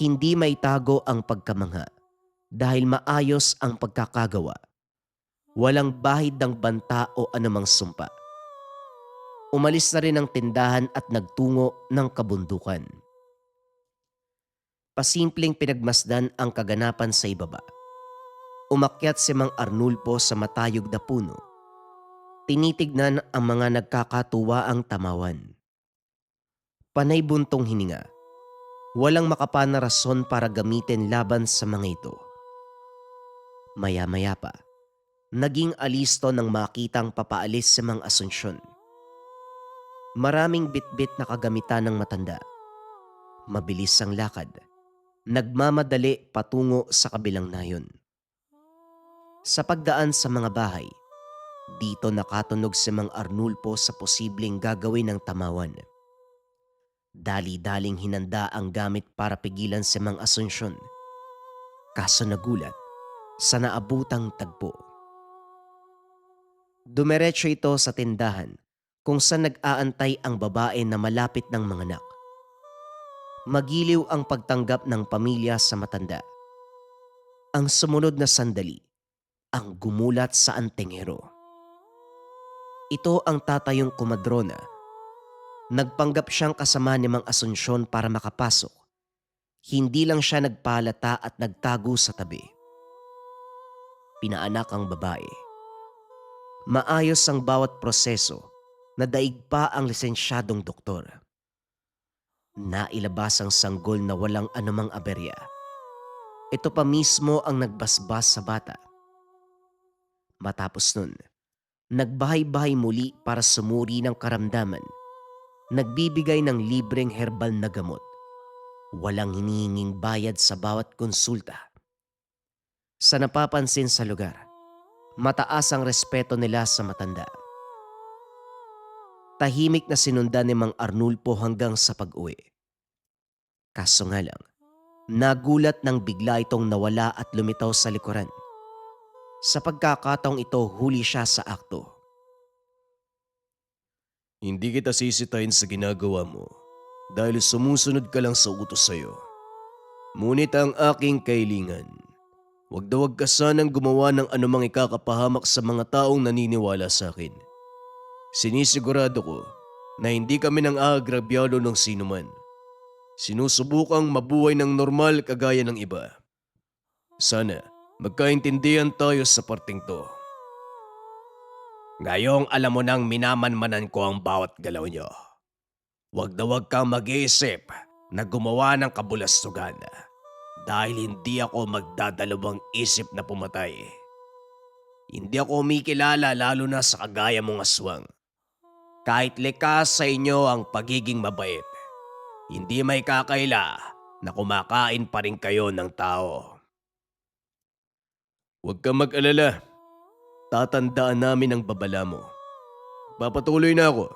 Hindi maitago ang pagkamangha dahil maayos ang pagkakagawa. Walang bahid ng banta o anumang sumpa. Umalis na rin ang tindahan at nagtungo ng kabundukan. Pasimpleng pinagmasdan ang kaganapan sa ibaba. Umakyat si Mang Arnulfo sa matayog na puno. Tinitignan ang mga nagkakatuwaang tamawan. Panay buntong hininga. Walang makapana rason para gamitin laban sa mga ito. Maya-maya pa, naging alisto nang makitang papaalis si Mang Asunsyon. Maraming bitbit na kagamitan ng matanda. Mabilis ang lakad. Nagmamadali patungo sa kabilang nayon. Sa pagdaan sa mga bahay, dito nakatunog si Mang Arnulfo sa posibleng gagawin ng tamawan. Dali-daling hinanda ang gamit para pigilan si Mang Asunsyon. Kaso nagulat sa naabutang tagpo. Dumiretso ito sa tindahan kung saan nag-aantay ang babae na malapit ng mga anak. Magiliw ang pagtanggap ng pamilya sa matanda. Ang sumunod na sandali, ang gumulat sa antingero. Ito ang tatayong kumadrona. Nagpanggap siyang kasama ni Mang Asunsyon para makapasok. Hindi lang siya nagpalata at nagtago sa tabi. Pinaanak ang babae. Maayos ang bawat proseso na daig pa ang lisensyadong doktor. Nailabas ang sanggol na walang anumang aberya. Ito pa mismo ang nagbasbas sa bata. Matapos nun, nagbahay-bahay muli para sumuri ng karamdaman. Nagbibigay ng libreng herbal na gamot. Walang hinihinging bayad sa bawat konsulta. Sa napapansin sa lugar, mataas ang respeto nila sa matanda. Tahimik na sinundan ni Mang Arnulfo hanggang sa pag-uwi. Kaso nga lang, nagulat nang bigla itong nawala at lumitaw sa likuran. Sa pagkakataong ito, huli siya sa akto. Hindi kita sisitahin sa ginagawa mo dahil sumusunod ka lang sa utos sa'yo. Ngunit ang aking kailingan, wag na wag ka sanang gumawa ng anumang ikakapahamak sa mga taong naniniwala sa akin. Sinisigurado ko na hindi kami nang aagrabyado ng sinuman. Sinusubukang mabuhay ng normal kagaya ng iba. Sana magkaintindihan tayo sa parting to. Ngayong alam mo nang minamanmanan ko ang bawat galaw nyo. Wag na wag kang mag-iisip na gumawa ng kabulastugan dahil hindi ako magdadalawang isip na pumatay. Hindi ako umikilala lalo na sa kagaya mong aswang. Kahit likas sa inyo ang pagiging mabait, hindi may kakaila na kumakain pa rin kayo ng tao. Huwag kang mag-alala. Tatandaan namin ang babala mo. Papatuloy na ako.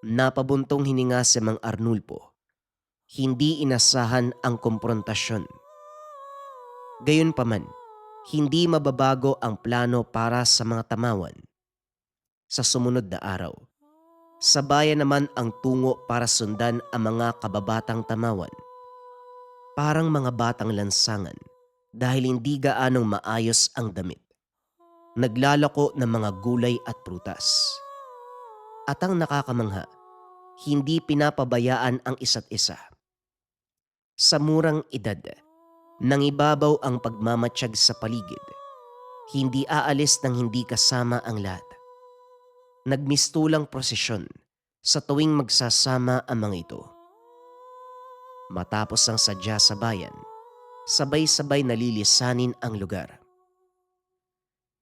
Napabuntong hininga si Mang Arnulfo. Hindi inasahan ang komprontasyon. Gayunpaman, hindi mababago ang plano para sa mga tamawan. Sa sumunod na araw, sa bayan naman ang tungo para sundan ang mga kababatang tamawan. Parang mga batang lansangan, dahil hindi gaanong maayos ang damit. Naglalako ng mga gulay at prutas. At ang nakakamangha, hindi pinapabayaan ang isa't isa. Sa murang edad, nangibabaw ang pagmamatsyag sa paligid. Hindi aalis ng hindi kasama ang lahat. Nagmistulang prosesyon sa tuwing magsasama ang mga ito. Matapos ang sadya sa bayan, sabay-sabay nalilisanin ang lugar.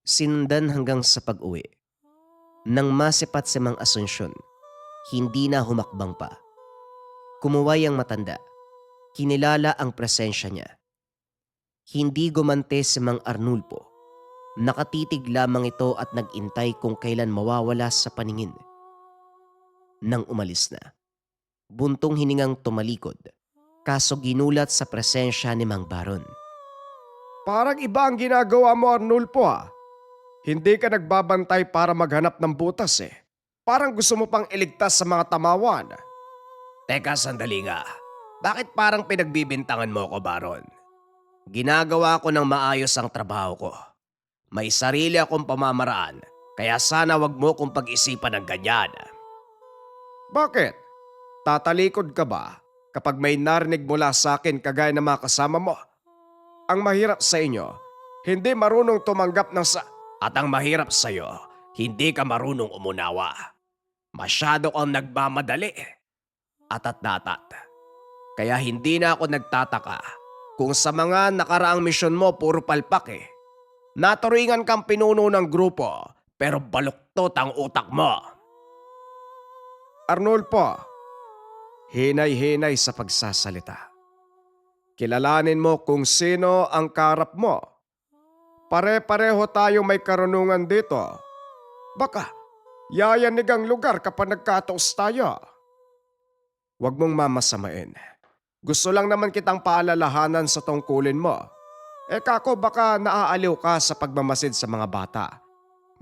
Sinundan hanggang sa pag-uwi. Nang masipat si Mang Asunsyon, hindi na humakbang pa. Kumuway ang matanda. Kinilala ang presensya niya. Hindi gumante si Mang Arnulfo. Nakatitig lamang ito at nag-intay kung kailan mawawala sa paningin. Nang umalis na, buntong hiningang tumalikod, kaso ginulat sa presensya ni Mang Baron. Parang iba ang ginagawa mo, Arnulfo ah. Hindi ka nagbabantay para maghanap ng butas eh. Parang gusto mo pang iligtas sa mga tamawan. Teka, sandali nga. Bakit parang pinagbibintangan mo ko, Baron? Ginagawa ko ng maayos ang trabaho ko. May sarili akong pamamaraan, kaya sana wag mo kong pag-isipan ng ganyan. Bakit? Tatalikod ka ba kapag may narinig mula sa akin kagaya ng mga kasama mo? Ang mahirap sa inyo, hindi marunong tumanggap ng At ang mahirap sa'yo, hindi ka marunong umunawa. Masyado kang nagmamadali. Atat-datat. Kaya hindi na ako nagtataka kung sa mga nakaraang misyon mo puro palpak eh. Naturingan kang pinuno ng grupo pero baluktot ang utak mo. Arnulfo, hinay-hinay sa pagsasalita. Kilalanin mo kung sino ang karap mo. Pare-pareho tayo may karunungan dito. Baka, yayanig ang lugar kapag nagkataos tayo. Huwag mong mamasamain. Gusto lang naman kitang paalalahanan sa tungkulin mo. Kako baka naaaliw ka sa pagmamasid sa mga bata.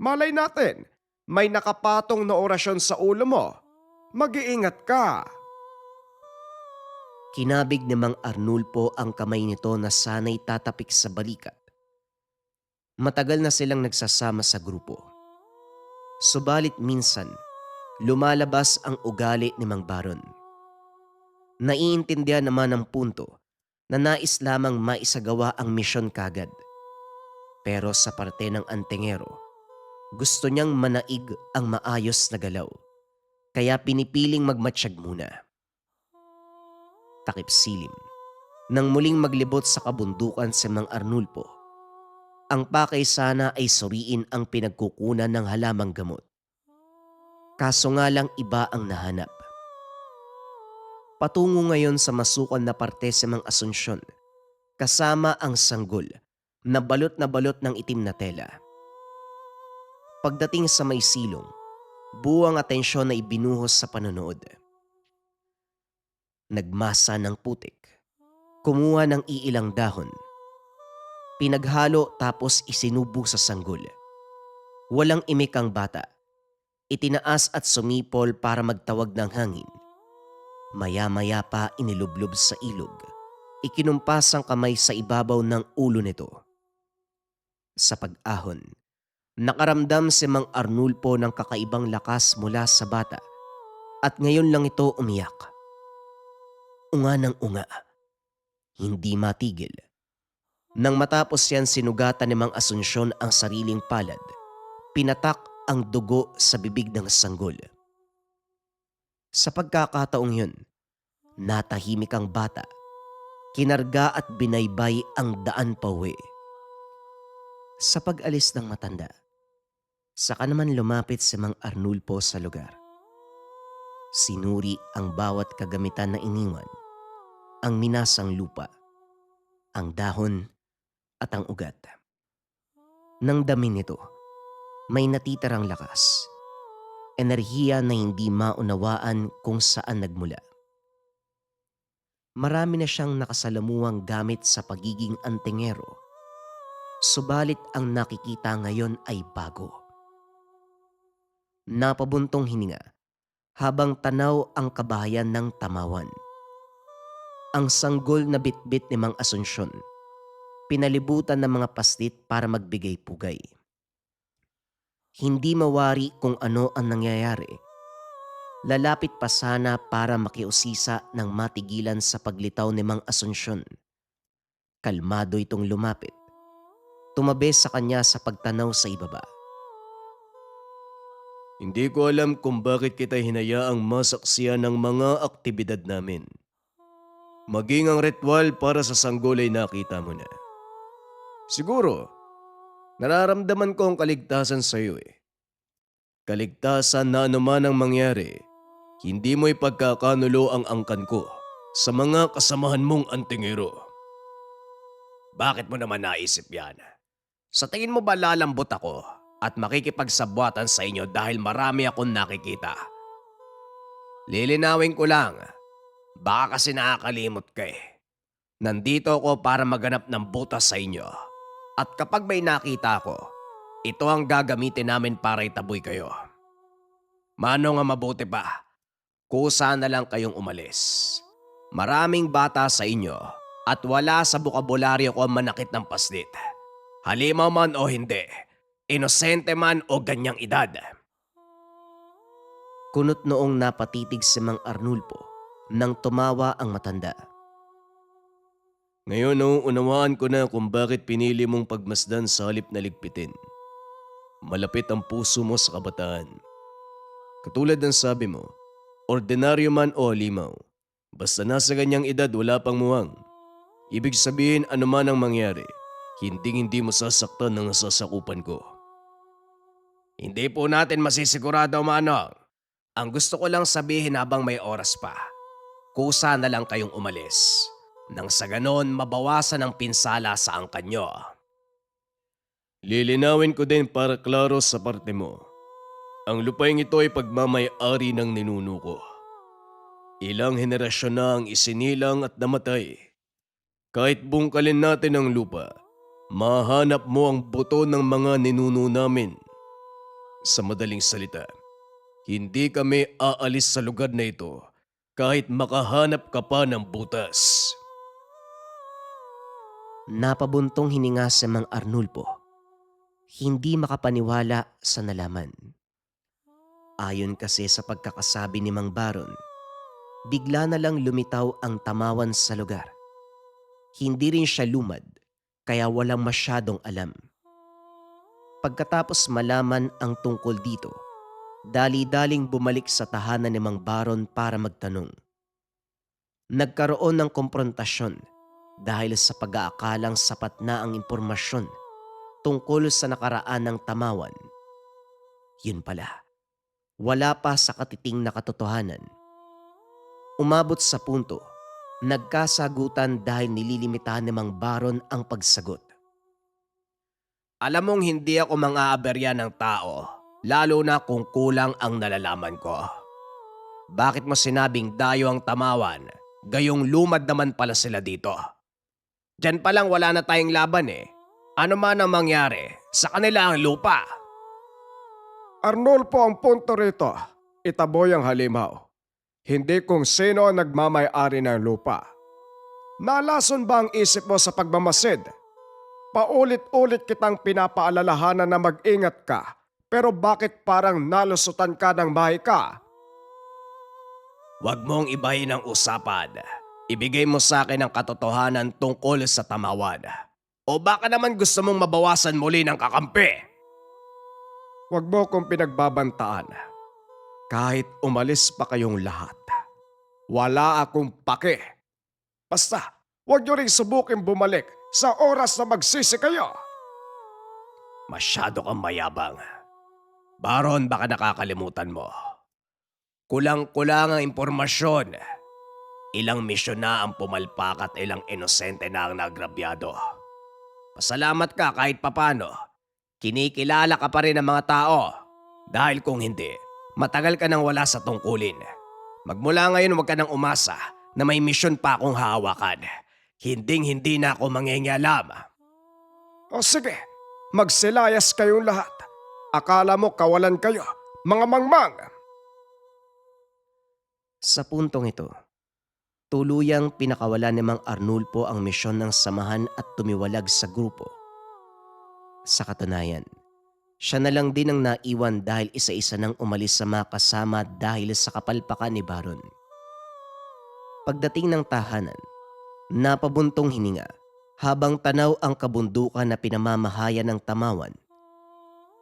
Malay natin, may nakapatong na orasyon sa ulo mo. Mag-iingat ka. Kinabig ni Mang Arnulfo ang kamay nito na sana'y tatapik sa balikat. Matagal na silang nagsasama sa grupo. Subalit minsan, lumalabas ang ugali ni Mang Baron. Naiintindihan naman ang punto na nais lamang maisagawa ang misyon kagad. Pero sa parte ng Antingero, gusto niyang manaig ang maayos na galaw. Kaya pinipiling magmatsyag muna. Takip silim. Nang muling maglibot sa kabundukan si Mang Arnulfo, ang pakay sana ay suriin ang pinagkukunan ng halamang gamot. Kaso nga lang iba ang nahanap. Patungo ngayon sa masukan na parte si Mang Asunsyon, kasama ang sanggol na balot ng itim na tela. Pagdating sa may silong, buwang atensyon na ibinuhos sa panonood. Nagmasa ng putik, kumuha ng iilang dahon, pinaghalo tapos isinubo sa sanggol. Walang imik ang bata, itinaas at sumipol para magtawag ng hangin. Maya-maya pa inilublob sa ilog, ikinumpas ang kamay sa ibabaw ng ulo nito. Sa pag-ahon, nakaramdam si Mang Arnulfo ng kakaibang lakas mula sa bata at ngayon lang ito umiyak. Unga ng unga, hindi matigil. Nang matapos yan sinugatan ni Mang Asunsyon ang sariling palad, pinatak ang dugo sa bibig ng sanggol. Sa pagkakataong yun, natahimik ang bata, kinarga at binaybay ang daan pauwi. Sa pag-alis ng matanda, saka naman lumapit si Mang Arnulfo sa lugar. Sinuri ang bawat kagamitan na iniwan, ang minasang lupa, ang dahon at ang ugat. Nang dami nito, may natitirang lakas, enerhiya na hindi maunawaan kung saan nagmula. Marami na siyang nakasalamuang gamit sa pagiging antingero, subalit ang nakikita ngayon ay bago. Napabuntong hininga habang tanaw ang kabahayan ng tamawan. Ang sanggol na bitbit ni Mang Asunsyon, pinalibutan ng mga paslit para magbigay pugay. Hindi mawari kung ano ang nangyayari. Lalapit pa sana para makiusisa ng matigilan sa paglitaw ni Mang Asunsyon. Kalmado itong lumapit. Tumabi sa kanya sa pagtanaw sa ibaba. Hindi ko alam kung bakit kita hinayaang masaksiyan ng mga aktibidad namin. Maging ang ritual para sa sanggol ay nakita mo na. Siguro, nararamdaman ko ang kaligtasan sa iyo eh. Kaligtasan na anuman ang mangyari, hindi mo ipagkakanulo ang angkan ko sa mga kasamahan mong antingero. Bakit mo naman naisip yan? Sa tingin mo ba lalambot ako at makikipagsabwatan sa inyo dahil marami akong nakikita? Lilinawin ko lang, baka kasi nakakalimot ka eh. Nandito ako para maganap ng butas sa inyo. At kapag may nakita ko, ito ang gagamitin namin para itaboy kayo. Mano nga mabuti pa, kusa na lang kayong umalis. Maraming bata sa inyo at wala sa bukabularyo ko ang manakit ng paslit. Halimaw man o hindi, inosente man o ganyang edad. Kunot noong napatitig si Mang Arnulfo nang tumawa ang matanda. Ngayon nauunawaan ko na kung bakit pinili mong pagmasdan sa halip na ligpitin. Malapit ang puso mo sa kabataan. Katulad ng sabi mo, ordinaryo man o halimaw, basta nasa ganyang edad wala pang muwang. Ibig sabihin anuman ang mangyari, hindi mo sasaktan ng nasasakupan ko. Hindi po natin masisigurado, Manong. Ang gusto ko lang sabihin habang may oras pa, kusa na lang kayong umalis. Nang sa ganon mabawasan ang pinsala sa angkan nyo. Lilinawin ko din para klaro sa parte mo. Ang lupaing ito ay pagmamay-ari ng ninuno ko. Ilang henerasyon na ang isinilang at namatay. Kahit bungkalin natin ang lupa, mahanap mo ang buto ng mga ninuno namin. Sa madaling salita, hindi kami aalis sa lugar na ito kahit makahanap ka pa ng butas. Napabuntong hininga si Mang Arnulfo. Hindi makapaniwala sa nalaman. Ayon kasi sa pagkakasabi ni Mang Baron, bigla na lang lumitaw ang tamawan sa lugar. Hindi rin siya lumad, kaya walang masyadong alam. Pagkatapos malaman ang tungkol dito, dali-daling bumalik sa tahanan ni Mang Baron para magtanong. Nagkaroon ng komprontasyon dahil sa pag-aakalang sapat na ang impormasyon tungkol sa nakaraan ng tamawan. Yun pala, wala pa sa katiting na katotohanan. Umabot sa punto, nagkasagutan dahil nililimitahan ni Mang Baron ang pagsagot. Alam mong hindi ako mang-aaberya ng tao, lalo na kung kulang ang nalalaman ko. Bakit mo sinabing dayo ang tamawan, gayong lumad naman pala sila dito? Diyan pa lang wala na tayong laban eh. Ano man ang mangyari, sa kanila ang lupa. Arnulfo, ang punto rito, itaboy ang halimaw. Hindi kung sino ang nagmamay-ari ng lupa. Nalason ba ang isip mo sa pagmamasid? Paulit-ulit kitang pinapaalalahanan na mag-ingat ka, pero bakit parang nalusutan ka ng bahay ka? Huwag mong ibahin ang usapan. Ibigay mo sa akin ang katotohanan tungkol sa tamawan. O baka naman gusto mong mabawasan muli ng kakampi. Huwag mo kong pinagbabantaan. Kahit umalis pa kayong lahat, wala akong pake. Basta, huwag niyo rin subukin bumalik sa oras na magsisi kayo. Masyado kang mayabang. Baron, baka nakakalimutan mo. Kulang-kulang ang impormasyon. Ilang misyon na ang pumalpak at ilang inosente na ang nagrabyado. Pasalamat ka kahit papano. Kinikilala ka pa rin ng mga tao. Dahil kung hindi, matagal ka nang wala sa tungkulin. Magmula ngayon huwag ka nang umasa na may misyon pa akong hahawakan. Hinding-hindi na ako mangingialam. O sige, magsilayas kayong lahat. Akala mo kawalan kayo, mga mangmang. Sa puntong ito, Tuluyang pinakawala ni Mang Arnulfo ang misyon ng samahan at tumiwalag sa grupo. Sa katunayan, siya na lang din ang naiwan dahil isa-isa nang umalis sa mga kasama dahil sa kapalpakan ni Baron. Pagdating ng tahanan, napabuntong hininga habang tanaw ang kabundukan na pinamamahayan ng Tamawan.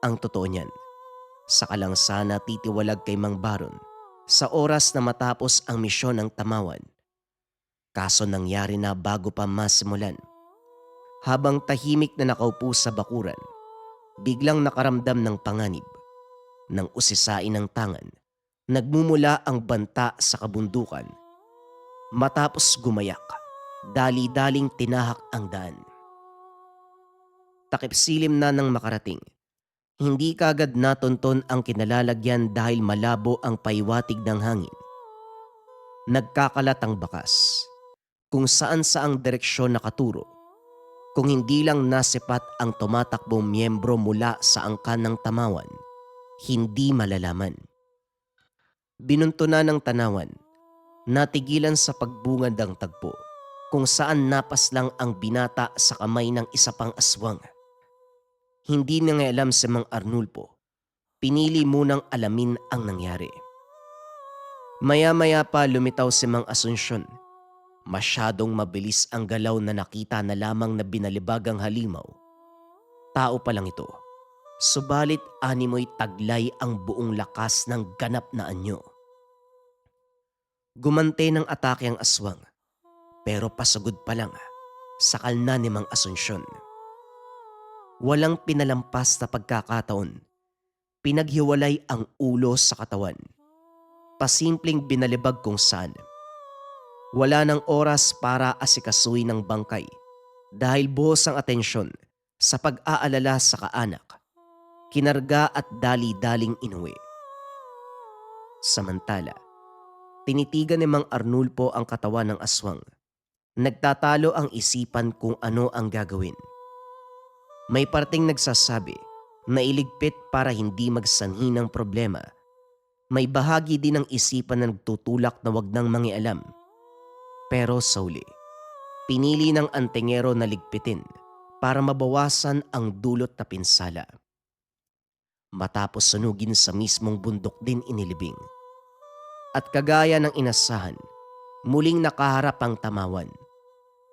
Ang totoo niyan, saka lang sana titiwalag kay Mang Baron sa oras na matapos ang misyon ng Tamawan. Kaso nangyari na bago pa masimulan. Habang tahimik na nakaupo sa bakuran, biglang nakaramdam ng panganib. Nang usisain ng tangan, nagmumula ang banta sa kabundukan. Matapos gumayak, dali-daling tinahak ang daan. Takip-silim na nang makarating. Hindi kagad natunton ang kinalalagyan dahil malabo ang paiwatig ng hangin. Nagkakalat ang bakas kung saan saang direksyon nakaturo. Kung hindi lang nasipat ang tumatakbong miyembro mula sa angkan ng Tamawan, hindi malalaman. Binuntunan ng tanawan, natigilan sa pagbungad ng tagpo, kung saan napas lang ang binata sa kamay ng isa pang aswang. Hindi na nga alam si Mang Arnulfo, pinili munang alamin ang nangyari. Maya-maya pa lumitaw si Mang Asunsyon. Masyadong mabilis ang galaw na nakita na lamang na binalibag ang halimaw. Tao pa lang ito, subalit animoy taglay ang buong lakas ng ganap na anyo. Gumante ng atake ang aswang, pero pasugod pa lang, sakal na ni Mang Asunsyon. Walang pinalampas na pagkakataon, pinaghiwalay ang ulo sa katawan. Pasimpleng binalibag kung saan. Wala nang oras para asikasuhin ng bangkay dahil buhos ang atensyon sa pag-aalala sa kaanak. Kinarga at dali-daling inuwi. Samantala, tinitigan ni Mang Arnulfo ang katawan ng aswang. Nagtatalo ang isipan kung ano ang gagawin. May parting nagsasabi na iligpit para hindi magsanhi ng problema. May bahagi din ng isipan na nagtutulak na wag nang mangialam. Pero sa uli, pinili ng antingero na ligpitin para mabawasan ang dulot na pinsala. Matapos sunugin sa mismong bundok din inilibing. At kagaya ng inasahan, muling nakaharap ang Tamawan.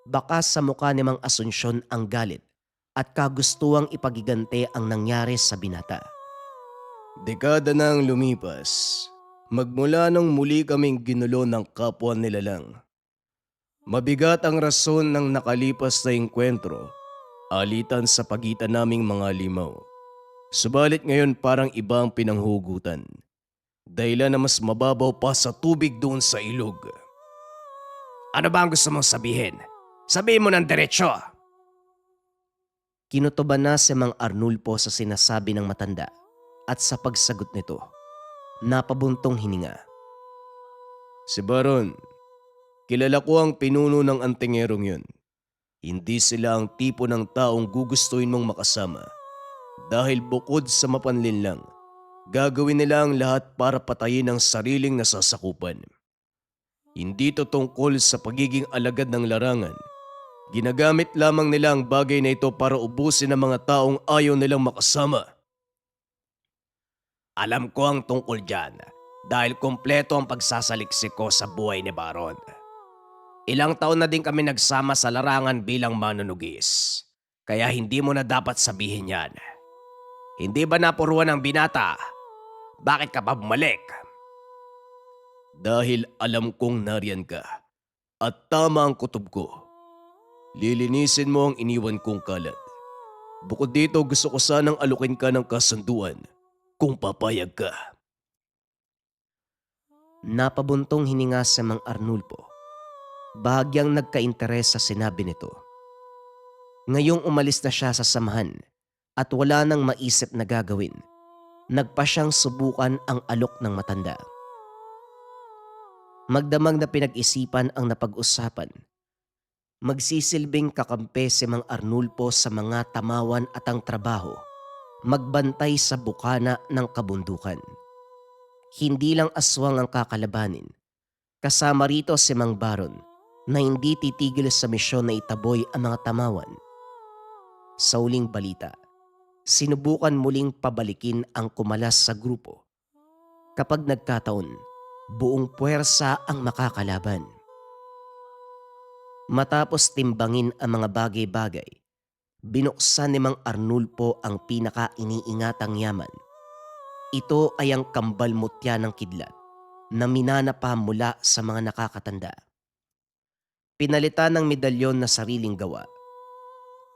Baka sa mukha ni Mang Asunsyon ang galit at kagustuhang ipagigante ang nangyari sa binata. Dekada na ang lumipas. Magmula nung muli kaming ginulo ng kapwa nilalang. Mabigat ang rason ng nakalipas na engkwentro, alitan sa pagitan naming mga limaw. Subalit ngayon parang iba ang pinanghugutan. Dahilan na mas mababaw pa sa tubig doon sa ilog. Ano ba ang gusto mong sabihin? Sabihin mo ng diretsyo. Kinutuban na si Mang Arnulfo sa sinasabi ng matanda at sa pagsagot nito, napabuntong hininga. Si Baron, kilala ko ang pinuno ng antingerong yun. Hindi sila ang tipo ng taong gugustuhin mong makasama. Dahil bukod sa mapanlinlang, gagawin nila ang lahat para patayin ang sariling nasasakupan. Hindi to tungkol sa pagiging alagad ng larangan. Ginagamit lamang nila ang bagay na ito para ubusin ang mga taong ayaw nilang makasama. Alam ko ang tungkol dyan dahil kompleto ang pagsasaliksik ko sa buhay ni Baron. Ilang taon na din kami nagsama sa larangan bilang manunugis. Kaya hindi mo na dapat sabihin yan. Hindi ba napuruan ng binata? Bakit ka pa bumalik? Dahil alam kong nariyan ka at tama ang kutob ko. Lilinisin mo ang iniwan kong kalat. Bukod dito gusto ko sanang alukin ka ng kasunduan kung papayag ka. Napabuntong hininga sa Mang Arnulfo. Bahagyang nagka-interes sa sinabi nito. Ngayong umalis na siya sa samahan at wala nang maisip na gagawin, nagpa siyang subukan ang alok ng matanda. Magdamag na pinag-isipan ang napag-usapan. Magsisilbing kakampi si Mang Arnulfo sa mga tamawan at ang trabaho, magbantay sa bukana ng kabundukan. Hindi lang aswang ang kakalabanin, Kasama rito si Mang Baron na hindi titigil sa misyon na itaboy ang mga tamawan. Sa uling balita, sinubukan muling pabalikin ang kumalas sa grupo. Kapag nagkataon, buong puwersa ang makakalaban. Matapos timbangin ang mga bagay-bagay, binuksan ni Mang Arnulfo ang pinaka-iniingatang yaman. Ito ay ang kambal mutya ng kidlat na minanapa mula sa mga nakakatanda. Pinalitan ng medalyon na sariling gawa.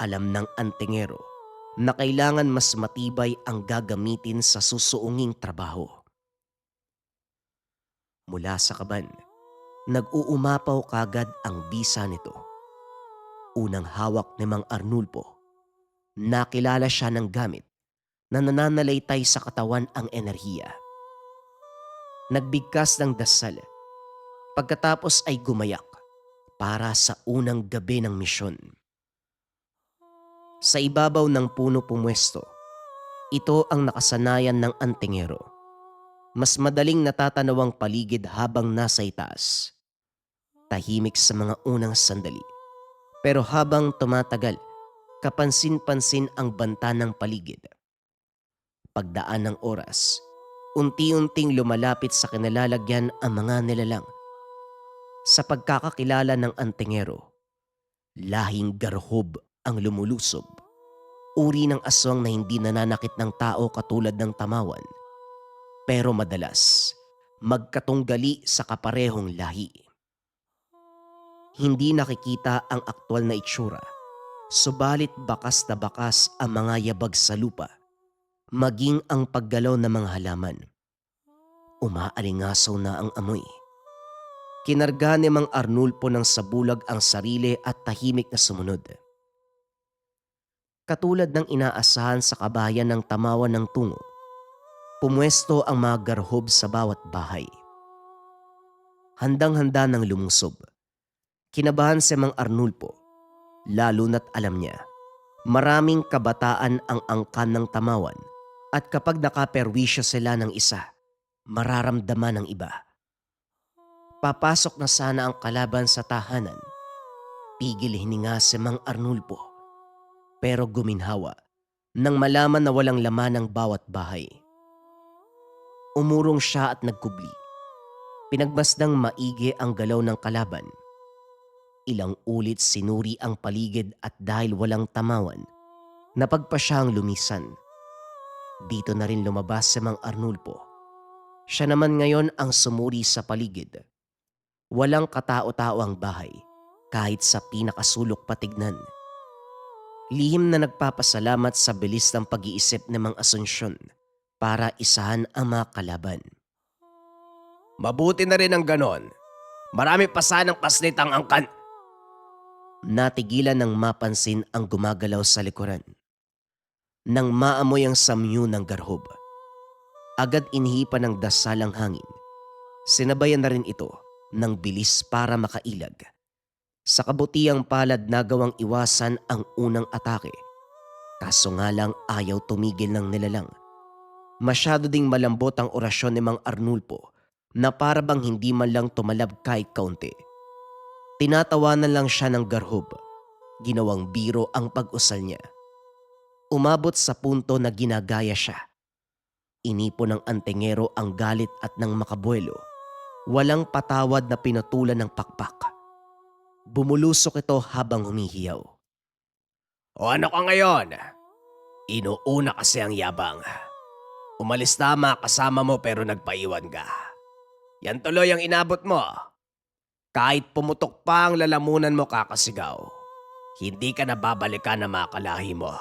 Alam ng antingero na kailangan mas matibay ang gagamitin sa susuunging trabaho. Mula sa kaban, nag-uumapaw kagad ang bisa nito. Unang hawak ni Mang Arnulfo, nakilala siya ng gamit na nananalaytay sa katawan ang enerhiya. Nagbigkas ng dasal, pagkatapos ay gumayak para sa unang gabi ng misyon. Sa ibabaw ng puno pumwesto, ito ang nakasanayan ng antingero. Mas madaling natatanaw ang paligid habang nasa itaas. Tahimik sa mga unang sandali. Pero habang tumatagal, kapansin-pansin ang banta ng paligid. Pagdaan ng oras, unti-unting lumalapit sa kinalalagyan ang mga nilalang. Sa pagkakakilala ng antingero, lahing garhob ang lumulusob. Uri ng aswang na hindi nananakit ng tao katulad ng tamawan, pero madalas magkatunggali sa kaparehong lahi. Hindi nakikita ang aktwal na itsura, subalit bakas na bakas ang mga yabag sa lupa, maging ang paggalaw ng mga halaman. Umaalingasaw na ang amoy. Kinarga ni Mang Arnulfo ng sabulag ang sarili at tahimik na sumunod. Katulad ng inaasahan sa kabayan ng tamawan ng tungo, pumwesto ang mga garhob sa bawat bahay. Handang-handa ng lumusob. Kinabahan si Mang Arnulfo, lalo na't alam niya, maraming kabataan ang angkan ng tamawan at kapag nakaperwisyo sila ng isa, mararamdaman ng iba. Papasok na sana ang kalaban sa tahanan. Pigil hininga si Mang Arnulfo, pero guminhawa nang malaman na walang laman ang bawat bahay. Umurong siya at nagkubli. Pinagmasdang maigi ang galaw ng kalaban. Ilang ulit sinuri ang paligid at dahil walang tamawan, napagpa siyang lumisan. Dito na rin lumabas si Mang Arnulfo. Siya naman ngayon ang sumuri sa paligid. Walang katao-tao ang bahay, kahit sa pinakasulok patignan. Lihim na nagpapasalamat sa bilis ng pag-iisip ng Mang Asunsyon para isahan ang mga kalaban. Mabuti na rin ang ganon. Marami pa sanang paslit ang angkan. Natigilan ng mapansin ang gumagalaw sa likuran. Nang maamoy ang samyu ng garhob, agad inihipan ng dasal ang hangin. Sinabayan na rin ito ng bilis para makailag. Sa kabutiang palad nagawang iwasan ang unang atake. Kaso nga lang ayaw tumigil ng nilalang. Masyado ding malambot ang orasyon ni Mang Arnulfo na parabang hindi man lang tumalab kahit kaunti. Tinatawanan lang siya ng garhob. Ginawang biro ang pag-usal niya. Umabot sa punto na ginagaya siya. Inipon ng antingero ang galit at ng makabuelo. Walang patawad na pinutulan ng pakpak. Bumulusok ito habang humihiyaw. O ano ka ngayon? Inuuna kasi ang yabang. Umalis na ang mga kasama mo pero nagpaiwan ka. Yan tuloy ang inabot mo. Kahit pumutok pa ang lalamunan mo kakasigaw, hindi ka na babalikan ng mga kalahi mo.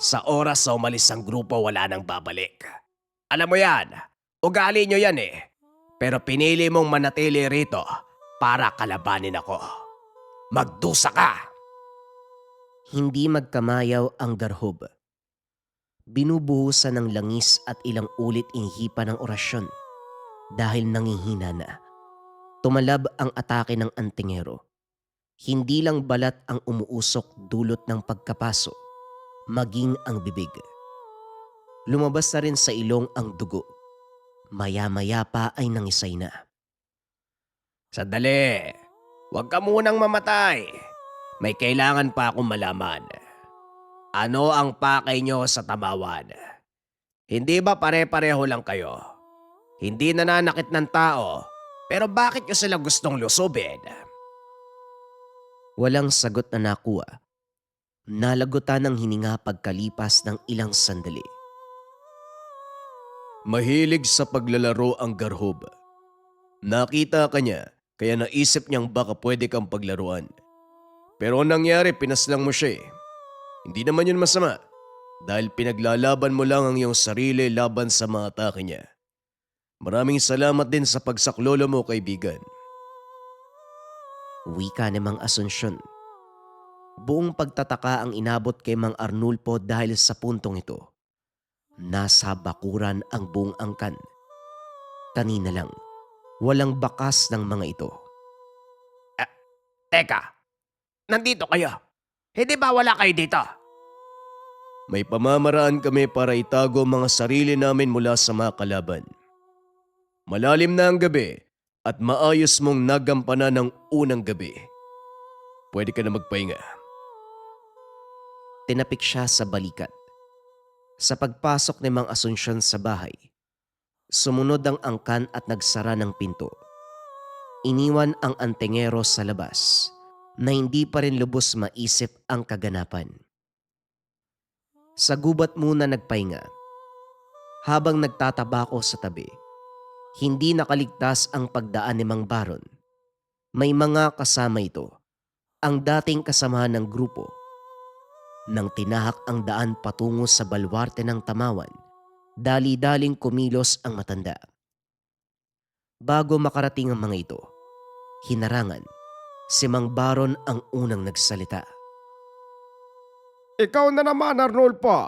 Sa oras sa umalis ang grupo wala nang babalik. Alam mo yan, ugali nyo yan eh. Pero pinili mong manatili rito para kalabanin ako. Magdusa ka! Hindi magkamayaw ang garhob. Binubuhusan ng langis at ilang ulit inihipan ng orasyon dahil nangihina na. Tumalab ang atake ng antingero. Hindi lang balat ang umuusok dulot ng pagkapaso, maging ang bibig. Lumabas na rin sa ilong ang dugo. Maya-maya pa ay nangisay na. Sandali. Huwag ka munang mamatay. May kailangan pa akong malaman. Ano ang pakay nyo sa tamawan? Hindi ba pare-pareho lang kayo? Hindi nananakit ng tao, pero bakit nyo sila gustong lusubin? Walang sagot na nakuha. Nalagutan ng hininga pagkalipas ng ilang sandali. Mahilig sa paglalaro ang garhob. Nakita ka niya, kaya naisip niyang baka pwede kang paglaruan. Pero ang nangyari, pinaslang mo siya eh. Hindi naman yun masama, dahil pinaglalaban mo lang ang iyong sarili laban sa mga atake niya. Maraming salamat din sa pagsaklolo mo, kaibigan. Wika ni Mang Asunsyon. Buong pagtataka ang inabot kay Mang Arnulfo dahil sa puntong ito. Nasa bakuran ang buong angkan. Kanina lang, walang bakas ng mga ito. Teka, nandito kayo. Hindi ba wala kayo dito? May pamamaraan kami para itago mga sarili namin mula sa mga kalaban. Malalim na ang gabi at maayos mong nagampanan ng unang gabi. Pwede ka na magpahinga. Tinapik siya sa balikat. Sa pagpasok ni Mang Asunsyon sa bahay, sumunod ang angkan at nagsara ng pinto. Iniwan ang antingero sa labas na hindi pa rin lubos maisip ang kaganapan. Sa gubat muna nagpahinga. Habang nagtatabako sa tabi, hindi nakaligtas ang pagdaan ni Mang Baron. May mga kasama ito, ang dating kasamahan ng grupo. Nang tinahak ang daan patungo sa balwarte ng tamawan, dali-daling kumilos ang matanda. Bago makarating ang mga ito, hinarangan, si Mang Baron ang unang nagsalita. Ikaw na naman, Arnulfo.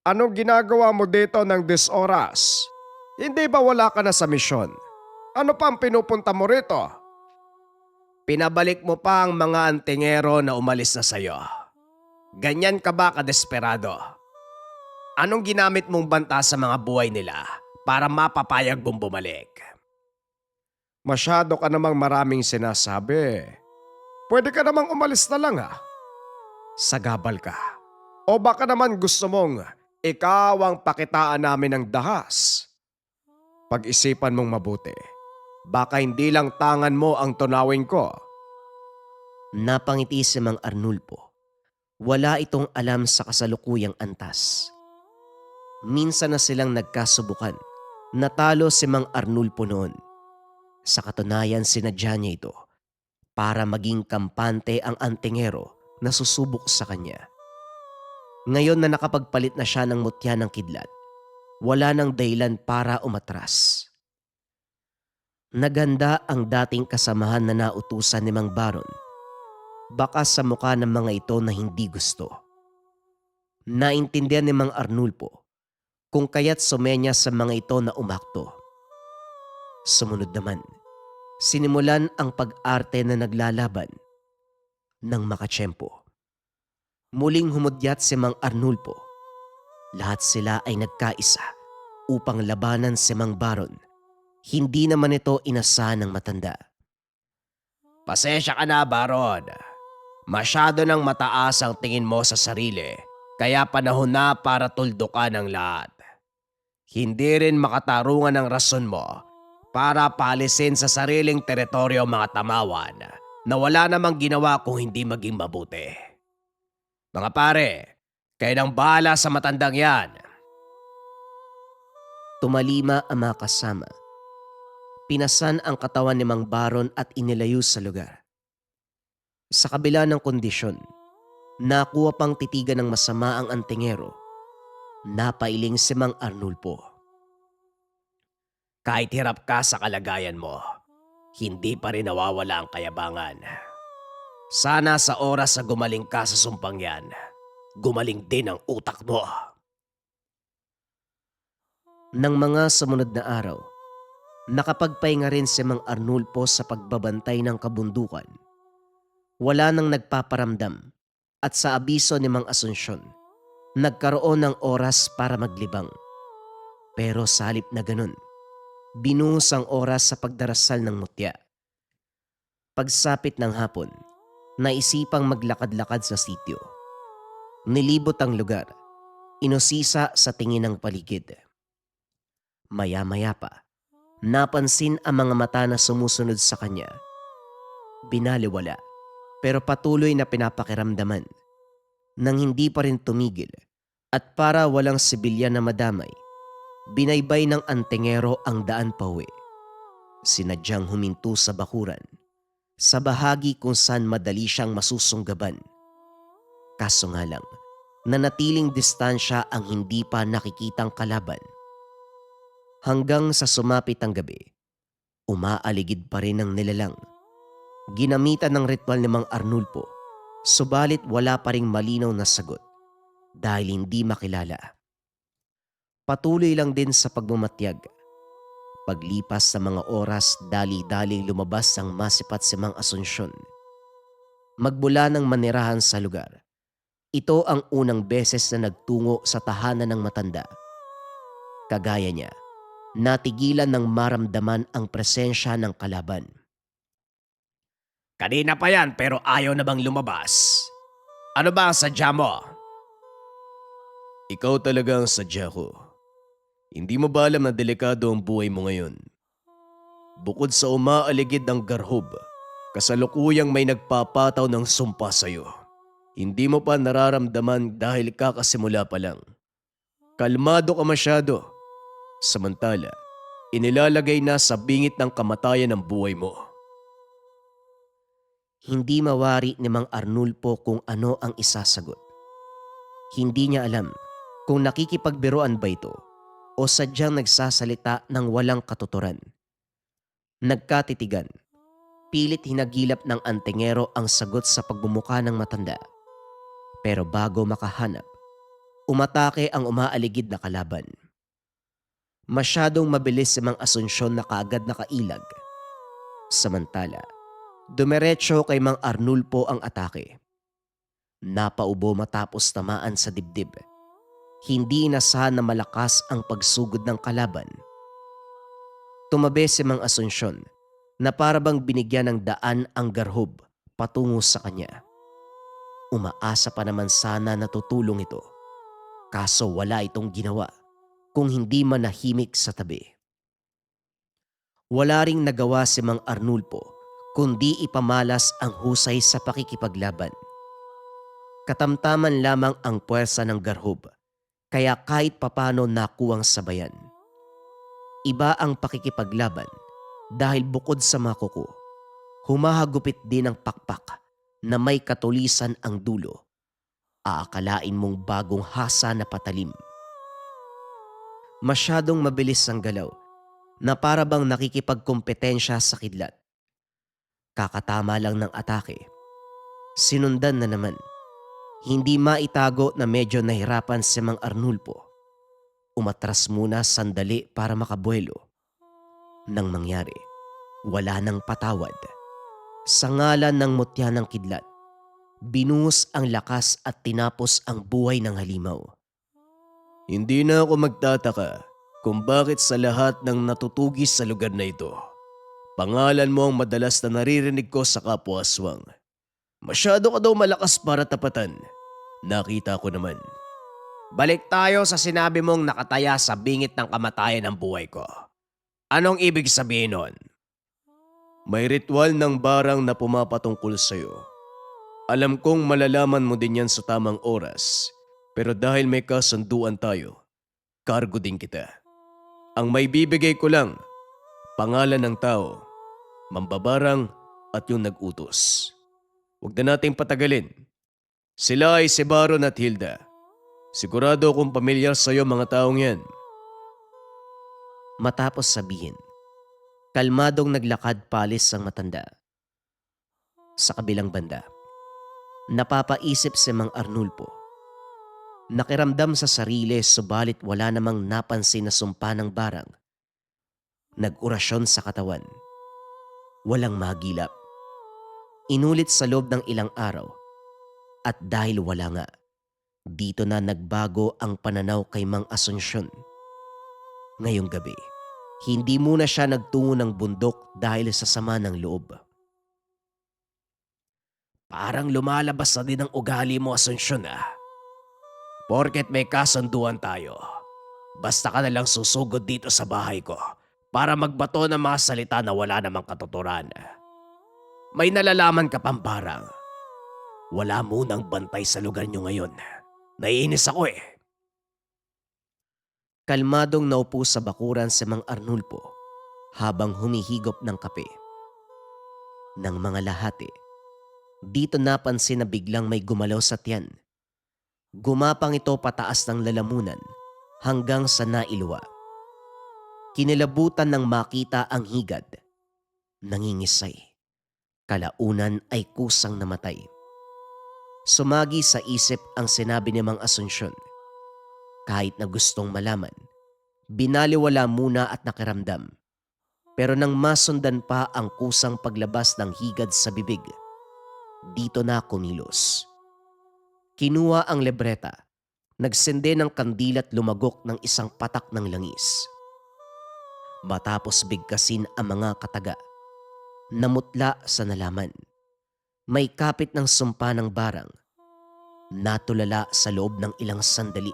Anong ginagawa mo dito ng 10 oras? Hindi ba wala ka na sa misyon? Ano pa ang pinupunta mo rito? Pinabalik mo pa ang mga antingero na umalis na sayo. Ganyan ka ba kadesperado? Anong ginamit mong banta sa mga buhay nila para mapapayag mong bumalik? Masyado ka namang maraming sinasabi. Pwede ka namang umalis na lang Sagabal ka. O baka naman gusto mong ikaw ang pakitaan namin ng dahas? Pag-isipan mong mabuti. Baka hindi lang tangan mo ang tunawin ko. Napangiti si Mang Arnulfo. Wala itong alam sa kasalukuyang antas. Minsan na silang nagkasubukan. Natalo si Mang Arnulfo noon. Sa katunayan sinadya niya ito para maging kampante ang antingero na susubok sa kanya. Ngayon na nakapagpalit na siya ng mutya ng kidlat, wala nang dahilan para umatras. Naganda ang dating kasamahan na nautusan ni Mang Baron. Baka sa mukha ng mga ito na hindi gusto. Naintindihan ni Mang Arnulfo kung kaya't sumenya sa mga ito na umakto. Sumunod naman, sinimulan ang pag-arte na naglalaban ng makatsyempo. Muling humudyat si Mang Arnulfo. Lahat sila ay nagkaisa upang labanan si Mang Baron. Hindi naman ito inasahan ng matanda. Pasensya ka na, Baron. Masyado nang mataas ang tingin mo sa sarili, kaya panahon na para tuldukan ang lahat. Hindi rin makatarungan ang rason mo para palisin sa sariling teritoryo ang mga tamawan na wala namang ginawa kung hindi maging mabuti. Mga pare, kayo nang bahala sa matandang yan. Tumalima ang mga kasama. Pinasan ang katawan ni Mang Baron at inilayo sa lugar. Sa kabila ng kondisyon, nakuha pang titigan ng masama ang antingero. Napailing si Mang Arnulfo. Kahit hirap ka sa kalagayan mo, hindi pa rin nawawala ang kayabangan. Sana sa oras na gumaling ka sa sumpang yan, gumaling din ang utak mo. Nang mga sumunod na araw, nakapagpahinga rin si Mang Arnulfo sa pagbabantay ng kabundukan. Wala nang nagpaparamdam at sa abiso ni Mang Asunsyon, nagkaroon ng oras para maglibang. Pero sa halip na ganun, binuhos ang oras sa pagdarasal ng mutya. Pagsapit ng hapon, naisipang maglakad-lakad sa sitio. Nilibot ang lugar, inusisa sa tingin ng paligid. Maya-maya pa, napansin ang mga mata na sumusunod sa kanya. Binaliwala, pero patuloy na pinapakiramdaman. Nang hindi pa rin tumigil at para walang sibilyan na madamay, binaybay ng antingero ang daan pauwi. Sinadyang huminto sa bakuran, sa bahagi kung saan madali siyang masusunggaban. Kaso nga lang, nanatiling distansya ang hindi pa nakikitang kalaban. Hanggang sa sumapit ang gabi, umaaligid pa rin ang nilalang. Ginamitan ng ritual ni Mang Arnulfo, subalit wala pa ring malinaw na sagot dahil hindi makilala. Patuloy lang din sa pagmamatyag. Paglipas sa mga oras, dali-daling lumabas ang masipat si Mang Asunsyon. Magmula ng manirahan sa lugar, ito ang unang beses na nagtungo sa tahanan ng matanda. Kagaya niya, natigilan ng maramdaman ang presensya ng kalaban. Kanina pa yan pero ayaw na bang lumabas? Ano ba ang sadya mo? Ikaw talaga ang sadya ko. Hindi mo ba alam na delikado ang buhay mo ngayon? Bukod sa umaaligid ng garhob, kasalukuyang may nagpapataw ng sumpa sa'yo. Hindi mo pa nararamdaman dahil kakasimula pa lang. Kalmado ka masyado. Samantala, inilalagay na sa bingit ng kamatayan ang buhay mo. Hindi mawari ni Mang Arnulfo kung ano ang isasagot. Hindi niya alam kung nakikipagbiruan ba ito o sadyang nagsasalita ng walang katuturan. Nagkatitigan, pilit hinagilap ng antingero ang sagot sa pagbumuka ng matanda. Pero bago makahanap, umatake ang umaaligid na kalaban. Masyadong mabilis si Mang Asunsyon na kaagad nakailag. Samantala, dumiretso kay Mang Arnulfo ang atake. Napaubo matapos tamaan sa dibdib. Hindi inasahan na malakas ang pagsugod ng kalaban. Tumabi si Mang Asunsyon na parabang binigyan ng daan ang garhob patungo sa kanya. Umaasa pa naman sana na tutulong ito. Kaso wala itong ginawa kung hindi manahimik sa tabi. Wala ring nagawa si Mang Arnulfo kundi ipamalas ang husay sa pakikipaglaban. Katamtaman lamang ang puwersa ng garhob, kaya kahit papano nakuwang sabayan. Iba ang pakikipaglaban dahil bukod sa makuko, humahagupit din ang pakpak na may katulisan ang dulo. Aakalain mong bagong hasa na patalim. Masyadong mabilis ang galaw na parabang nakikipagkompetensya sa kidlat. Kakatama lang ng atake. Sinundan na naman. Hindi maitago na medyo nahirapan si Mang Arnulfo. Umatras muna sandali para makabuelo. Nang mangyari, wala nang patawad. Sa ngalan ng mutya ng kidlat, binuhos ang lakas at tinapos ang buhay ng halimaw. Hindi na ako magtataka kung bakit sa lahat ng natutugis sa lugar na ito, pangalan mo ang madalas na naririnig ko sa kapwa-aswang. Masyado ka daw malakas para tapatan. Nakita ko naman. Balik tayo sa sinabi mong nakataya sa bingit ng kamatayan ng buhay ko. Anong ibig sabihin nun? May ritual ng barang na pumapatungkol sa'yo. Alam kong malalaman mo din yan sa tamang oras, pero dahil may kasunduan tayo, kargo din kita. Ang may bibigay ko lang, pangalan ng tao, mambabarang at yung nag-utos. Huwag na nating patagalin. Sila ay si Baron at Hilda. Sigurado akong pamilyar sa'yo mga taong yan. Matapos sabihin, kalmadong naglakad palis ang matanda. Sa kabilang banda, napapaisip si Mang Arnulfo. Nakiramdam sa sarili subalit wala namang napansin na sumpa ng barang. Nag-orasyon sa katawan. Walang magilap. Inulit sa loob ng ilang araw. At dahil wala nga, dito na nagbago ang pananaw kay Mang Asunsyon. Ngayong gabi, hindi muna siya nagtungo ng bundok dahil sa sama ng loob. Parang lumalabas na din ang ugali mo, Asunsyon Porket may kasunduan tayo. Basta ka nalang susugod dito sa bahay ko para magbato ng mga salita na wala namang katuturan. May nalalaman ka pang parang. Wala munang bantay sa lugar nyo ngayon. Naiinis ako Kalmadong naupo sa bakuran si Mang Arnulfo habang humihigop ng kape. Nang mga lahati, dito napansin na biglang may gumalaw sa tiyan. Gumapang ito pataas ng lalamunan hanggang sa nailuwa. Kinilabutan nang makita ang higad. Nangingisay. Kalaunan ay kusang namatay. Sumagi sa isip ang sinabi ni Mang Asunsyon. Kahit na gustong malaman, binaliwala muna at nakiramdam. Pero nang masundan pa ang kusang paglabas ng higad sa bibig, dito na kumilos. Kinuha ang libreta, nagsende ng kandila at lumagok ng isang patak ng langis. Matapos bigkasin ang mga kataga, namutla sa nalaman. May kapit ng sumpa ng barang. Natulala sa loob ng ilang sandali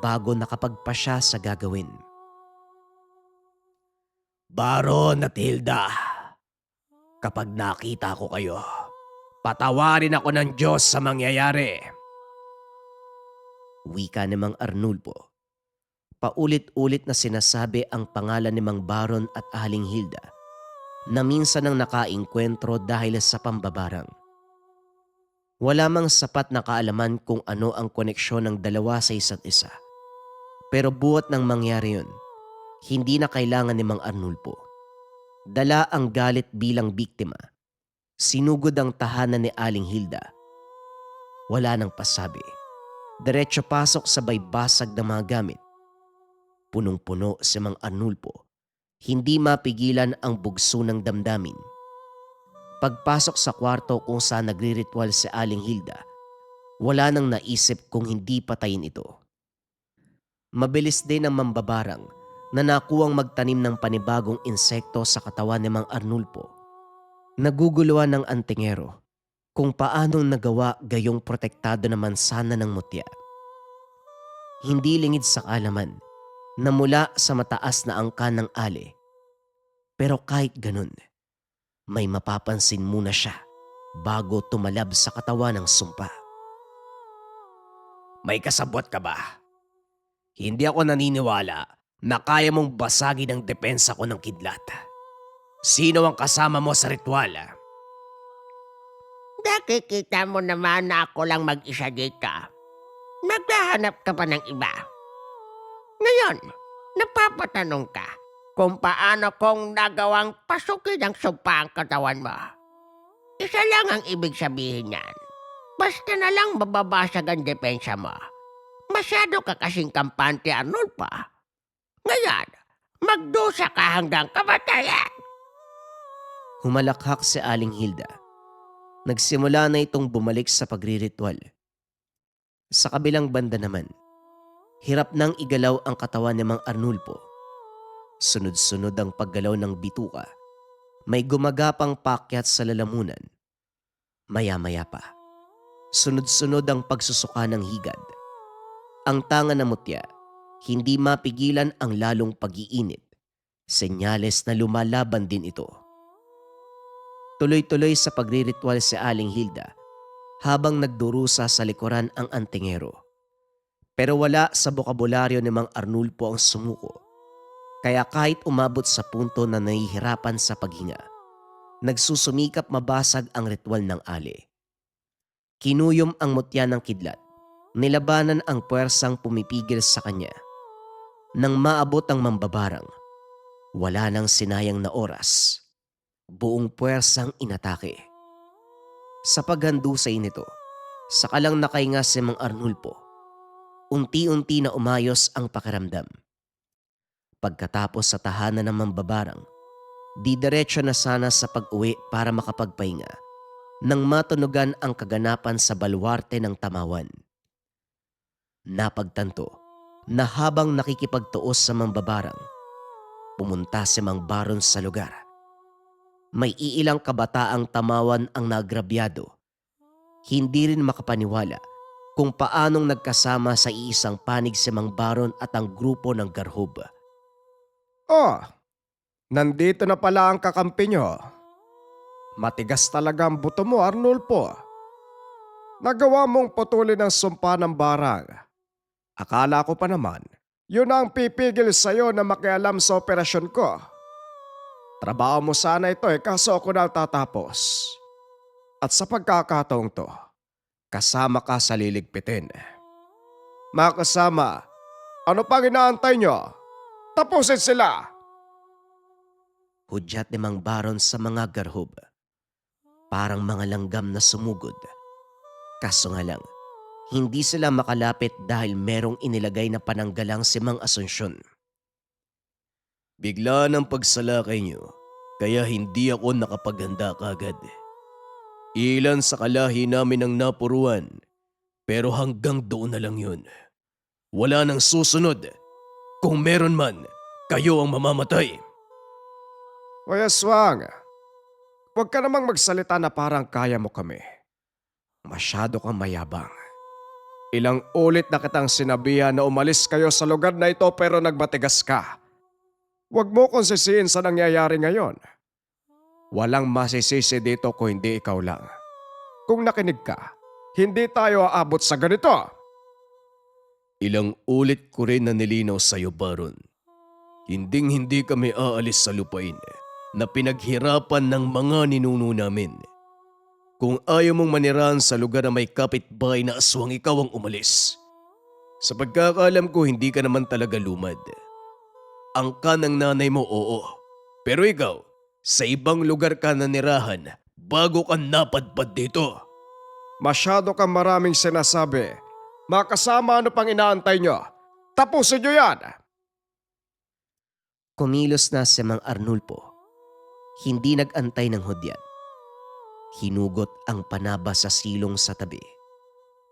bago nakapagpa siya sa gagawin. Baron at Hilda, kapag nakita ko kayo, patawarin ako ng Diyos sa mangyayari. Wika ni Mang Arnulfo. Paulit-ulit na sinasabi ang pangalan ni Mang Baron at Aling Hilda na minsan ang nakaengkwentro dahil sa pambabarang. Wala mang sapat na kaalaman kung ano ang koneksyon ng dalawa sa isa't isa. Pero buhat ng mangyari yun, hindi na kailangan ni Mang Arnulfo. Dala ang galit bilang biktima. Sinugod ang tahanan ni Aling Hilda. Wala nang pasabi. Diretso pasok sa baybasag ng mga gamit. Punong-puno si Mang Arnulfo. Hindi mapigilan ang bugso ng damdamin. Pagpasok sa kwarto kung saan nagriritual si Aling Hilda, wala nang naisip kung hindi patayin ito. Mabilis din ang mambabarang na nakuwang magtanim ng panibagong insekto sa katawan ni Mang Arnulfo. Naguguluhan ng antingero kung paanong nagawa gayong protektado naman sana ng mutya. Hindi lingid sa kaalaman na mula sa mataas na angka ng ali. Pero kahit ganun, may mapapansin muna siya bago tumalab sa katawan ng sumpa. May kasabwat ka ba? Hindi ako naniniwala na kaya mong basagin ang depensa ko ng kidlat. Sino ang kasama mo sa ritual? Nakikita mo naman na ako lang mag-isa dito. Maghahanap ka pa ng iba. Ngayon, napapatanong ka kung paano kong nagawang pasukin ang sumpa ang katawan mo. Isa lang ang ibig sabihin niyan. Basta na lang mababasag ang depensa mo. Masyado ka kasing kampante, Arnulfo. Ngayon, magdusa ka hanggang kamatayan. Humalakhak si Aling Hilda. Nagsimula na itong bumalik sa pagriritual. Sa kabilang banda naman, hirap nang igalaw ang katawan ni Mang Arnulfo. Sunod-sunod ang paggalaw ng bituka. May gumagapang pakyat sa lalamunan. Maya-maya pa, sunod-sunod ang pagsusuka ng higad. Ang tanga na mutya, hindi mapigilan ang lalong pag-iinit. Senyales na lumalaban din ito. Tuloy-tuloy sa pagriritual si Aling Hilda habang nagdurusa sa likuran ang antingero. Pero wala sa bokabularyo ni Mang Arnulfo ang sumuko. Kaya kahit umabot sa punto na nahihirapan sa paghinga, nagsusumikap mabasag ang ritual ng ali. Kinuyom ang mutya ng kidlat. Nilabanan ang puwersang pumipigil sa kanya. Nang maabot ang mambabarang, wala nang sinayang na oras. Buong puwersang inatake. Sa paghandusay nito, sakalang nakahinga si Mang Arnulfo. Unti-unti na umayos ang pakiramdam. Pagkatapos sa tahanan ng mambabarang, didiretso na sana sa pag-uwi para makapagpahinga nang matunugan ang kaganapan sa baluarte ng tamawan. Napagtanto na habang nakikipagtuos sa mambabarang, pumunta si Mang Baron sa lugar. May iilang kabataang tamawan ang nagrabyado Hindi rin makapaniwala kung paanong nagkasama sa iisang panig si Mang Baron at ang grupo ng Garhob. Oh, nandito na pala ang kakampi nyo. Matigas talaga ang buto mo, Arnulfo. Nagawa mong putulin ang sumpa ng barang. Akala ko pa naman, yun ang pipigil sa'yo na makialam sa operasyon ko. Trabaho mo sana ito kaso ako na tatapos. At sa pagkakataong to, kasama ka sa liligpitin. Mga kasama, ano pang inaantay nyo? Tapusin sila! Hudyat ni Mang Baron sa mga Garhob. Parang mga langgam na sumugod. Kaso nga lang, hindi sila makalapit dahil merong inilagay na pananggalang si Mang Asunsyon. Bigla ng pagsalakay niyo, kaya hindi ako nakapaghanda kagad. Ilan sa kalahi namin ang napuruan, pero hanggang doon na lang yun. Wala nang susunod. Kung meron man, kayo ang mamamatay. O Aswang, huwag ka namang magsalita na parang kaya mo kami. Masyado kang mayabang. Ilang ulit na kitang sinabihan na umalis kayo sa lugar na ito pero nagbatigas ka. Huwag mo kong sisihin sa nangyayari ngayon. Walang masisisi dito kung hindi ikaw lang. Kung nakinig ka, hindi tayo aabot sa ganito. Ilang ulit ko rin na nilinaw sa'yo, Baron. Hinding-hindi kami aalis sa lupain na pinaghirapan ng mga ninuno namin. Kung ayaw mong manirahan sa lugar na may kapitbahay na aswang, ikaw ang umalis. Sa pagkakaalam ko, hindi ka naman talaga lumad. Ang ka ng nanay mo, oo. Pero ikaw, sa ibang lugar ka nanirahan bago ka napadpad dito. Masyado kang maraming sinasabi. Mga kasama, ano pang inaantay nyo? Tapusin nyo yan! Kumilos na si Mang Arnulfo. Hindi nag-antay ng hudyat. Hinugot ang panaba sa silong sa tabi.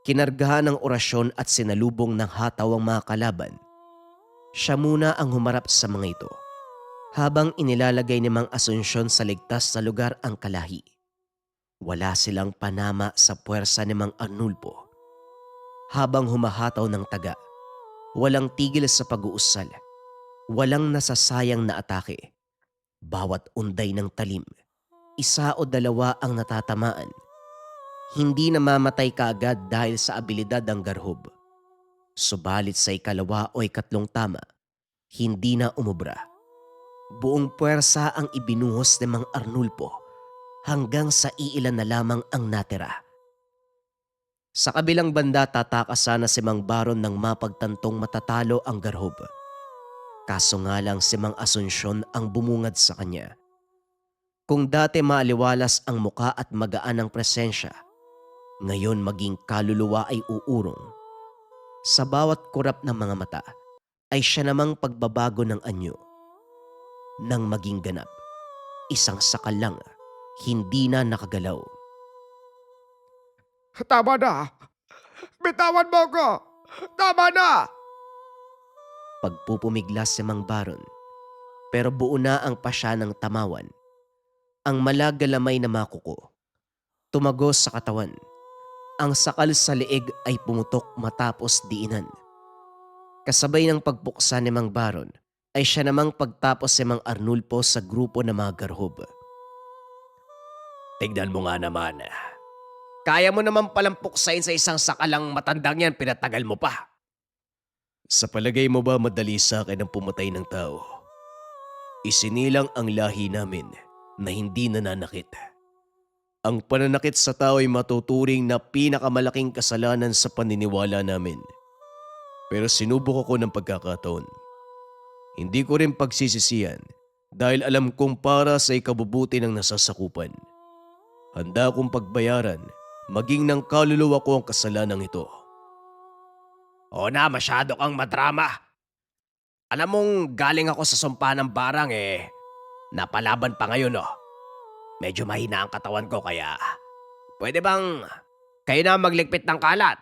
Kinargahan ng orasyon at sinalubong ng hataw ang mga kalaban. Siya muna ang humarap sa mga ito, habang inilalagay ni Mang Asunsyon sa ligtas na lugar ang kalahi. Wala silang panama sa puwersa ni Mang Arnulfo. Habang humahataw ng taga, walang tigil sa pag-uusal, walang nasasayang na atake. Bawat unday ng talim, isa o dalawa ang natatamaan. Hindi namamatay kaagad dahil sa abilidad ng Garhob. Subalit sa ikalawa o ikatlong tama, hindi na umubra. Buong puwersa ang ibinuhos ni Mang Arnulfo hanggang sa iilan na lamang ang natira. Sa kabilang banda, tatakas sana si Mang Baron nang mapagtantong matatalo ang Garhob. Kaso nga lang si Mang Asunsyon ang bumungad sa kanya. Kung dati maaliwalas ang muka at magaan ang presensya, ngayon maging kaluluwa ay uurong. Sa bawat kurap ng mga mata ay siya namang pagbabago ng anyo. Nang maging ganap, isang sakal lang, hindi na nakagalaw. Tama na! Bitawan mo ko! Tama na! Pagpupumiglas si Mang Baron, pero buo na ang pasya ng tamawan. Ang malagalamay na makuko, tumagos sa katawan. Ang sakal sa leeg ay pumutok matapos diinan. Kasabay ng pagpuksa ni Mang Baron ay siya namang pagtapos si Mang Arnulfo sa grupo ng mga Garhob. Tignan mo nga naman. Kaya mo naman palang puksain sa isang sakalang matandang yan, pinatagal mo pa. Sa palagay mo ba madali sa akin ang pumatay ng tao? Isinilang ang lahi namin na hindi nananakit. Ang pananakit sa tao ay matuturing na pinakamalaking kasalanan sa paniniwala namin. Pero sinubok ako ng pagkakataon. Hindi ko rin pagsisisihan dahil alam kong para sa ikabubuti ng nasasakupan. Handa akong pagbayaran maging ng kaluluwa ko ang kasalanang ito. O na, masyado kang madrama. Alam mong galing ako sa sumpa ng barang napalaban pa ngayon Medyo mahina ang katawan ko kaya pwede bang kayo na magligpit ng kalat?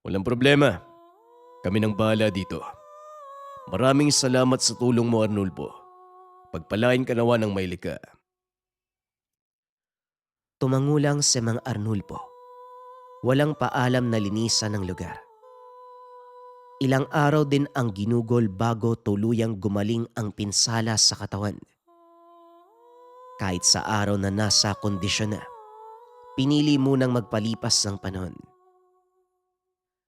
Walang problema. Kami nang bahala dito. Maraming salamat sa tulong mo, Arnulfo. Pagpalain ka nawa ng mailika. Tumangulang si Mang Arnulfo. Walang paalam na linisan ng lugar. Ilang araw din ang ginugol bago tuluyang gumaling ang pinsala sa katawan. Kahit sa araw na nasa kondisyon na, pinili munang magpalipas ng panahon.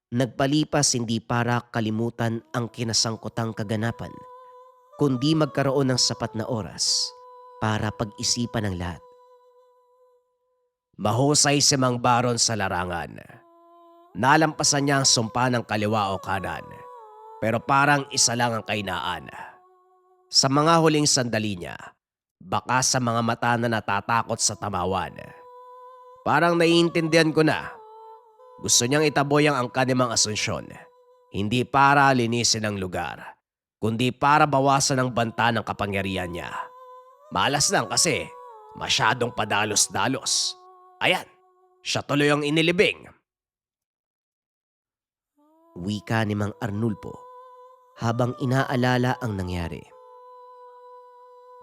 Nagpalipas hindi para kalimutan ang kinasangkutang kaganapan, kundi magkaroon ng sapat na oras para pag-isipan ang lahat. Mahusay si Mang Baron sa larangan. Nalampasan niya ang sumpa ng kaliwa o kanan, pero parang isa lang ang kainaan. Sa mga huling sandali niya, baka sa mga mata na natatakot sa tamawan. Parang naiintindihan ko na. Gusto niyang itaboy ang angka ni Mang Asunsyon. Hindi para linisin ang lugar, kundi para bawasan ang banta ng kapangyarihan niya. Malas lang kasi masyadong padalos-dalos. Ayan, siya tuloy ang inilibing. Wika ni Mang Arnulfo habang inaalala ang nangyari.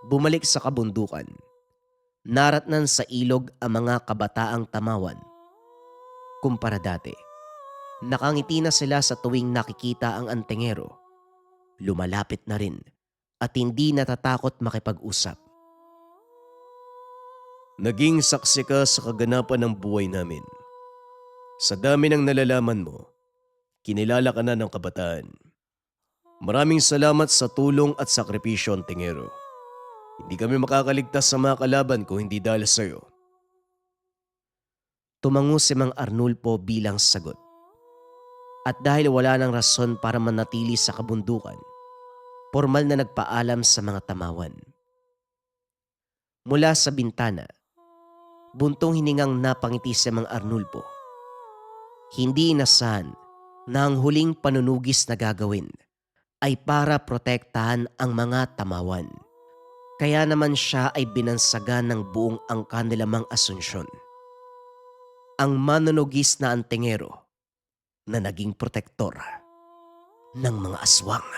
Bumalik sa kabundukan. Naratnan sa ilog ang mga kabataang tamawan. Kumpara dati, nakangiti na sila sa tuwing nakikita ang antingero. Lumalapit na rin at hindi natatakot makipag-usap. Naging saksi ka sa kaganapan ng buhay namin. Sa dami ng nalalaman mo, kinilala ka na ng kabataan. Maraming salamat sa tulong at sakripisyo, Antingero. Hindi kami makakaligtas sa mga kalaban kung hindi dahil sa'yo. Tumango si Mang Arnulfo bilang sagot. At dahil wala nang rason para manatili sa kabundukan, formal na nagpaalam sa mga tamawan. Mula sa bintana, buntong hiningang napangiti si Mang Arnulfo. Hindi inasahan na ang huling panunugis na gagawin ay para protektahan ang mga tamawan. Kaya naman siya ay binansagan ng buong angka nila Mang Asunsyon. Ang manunugis na antingero na naging protektor ng mga aswang.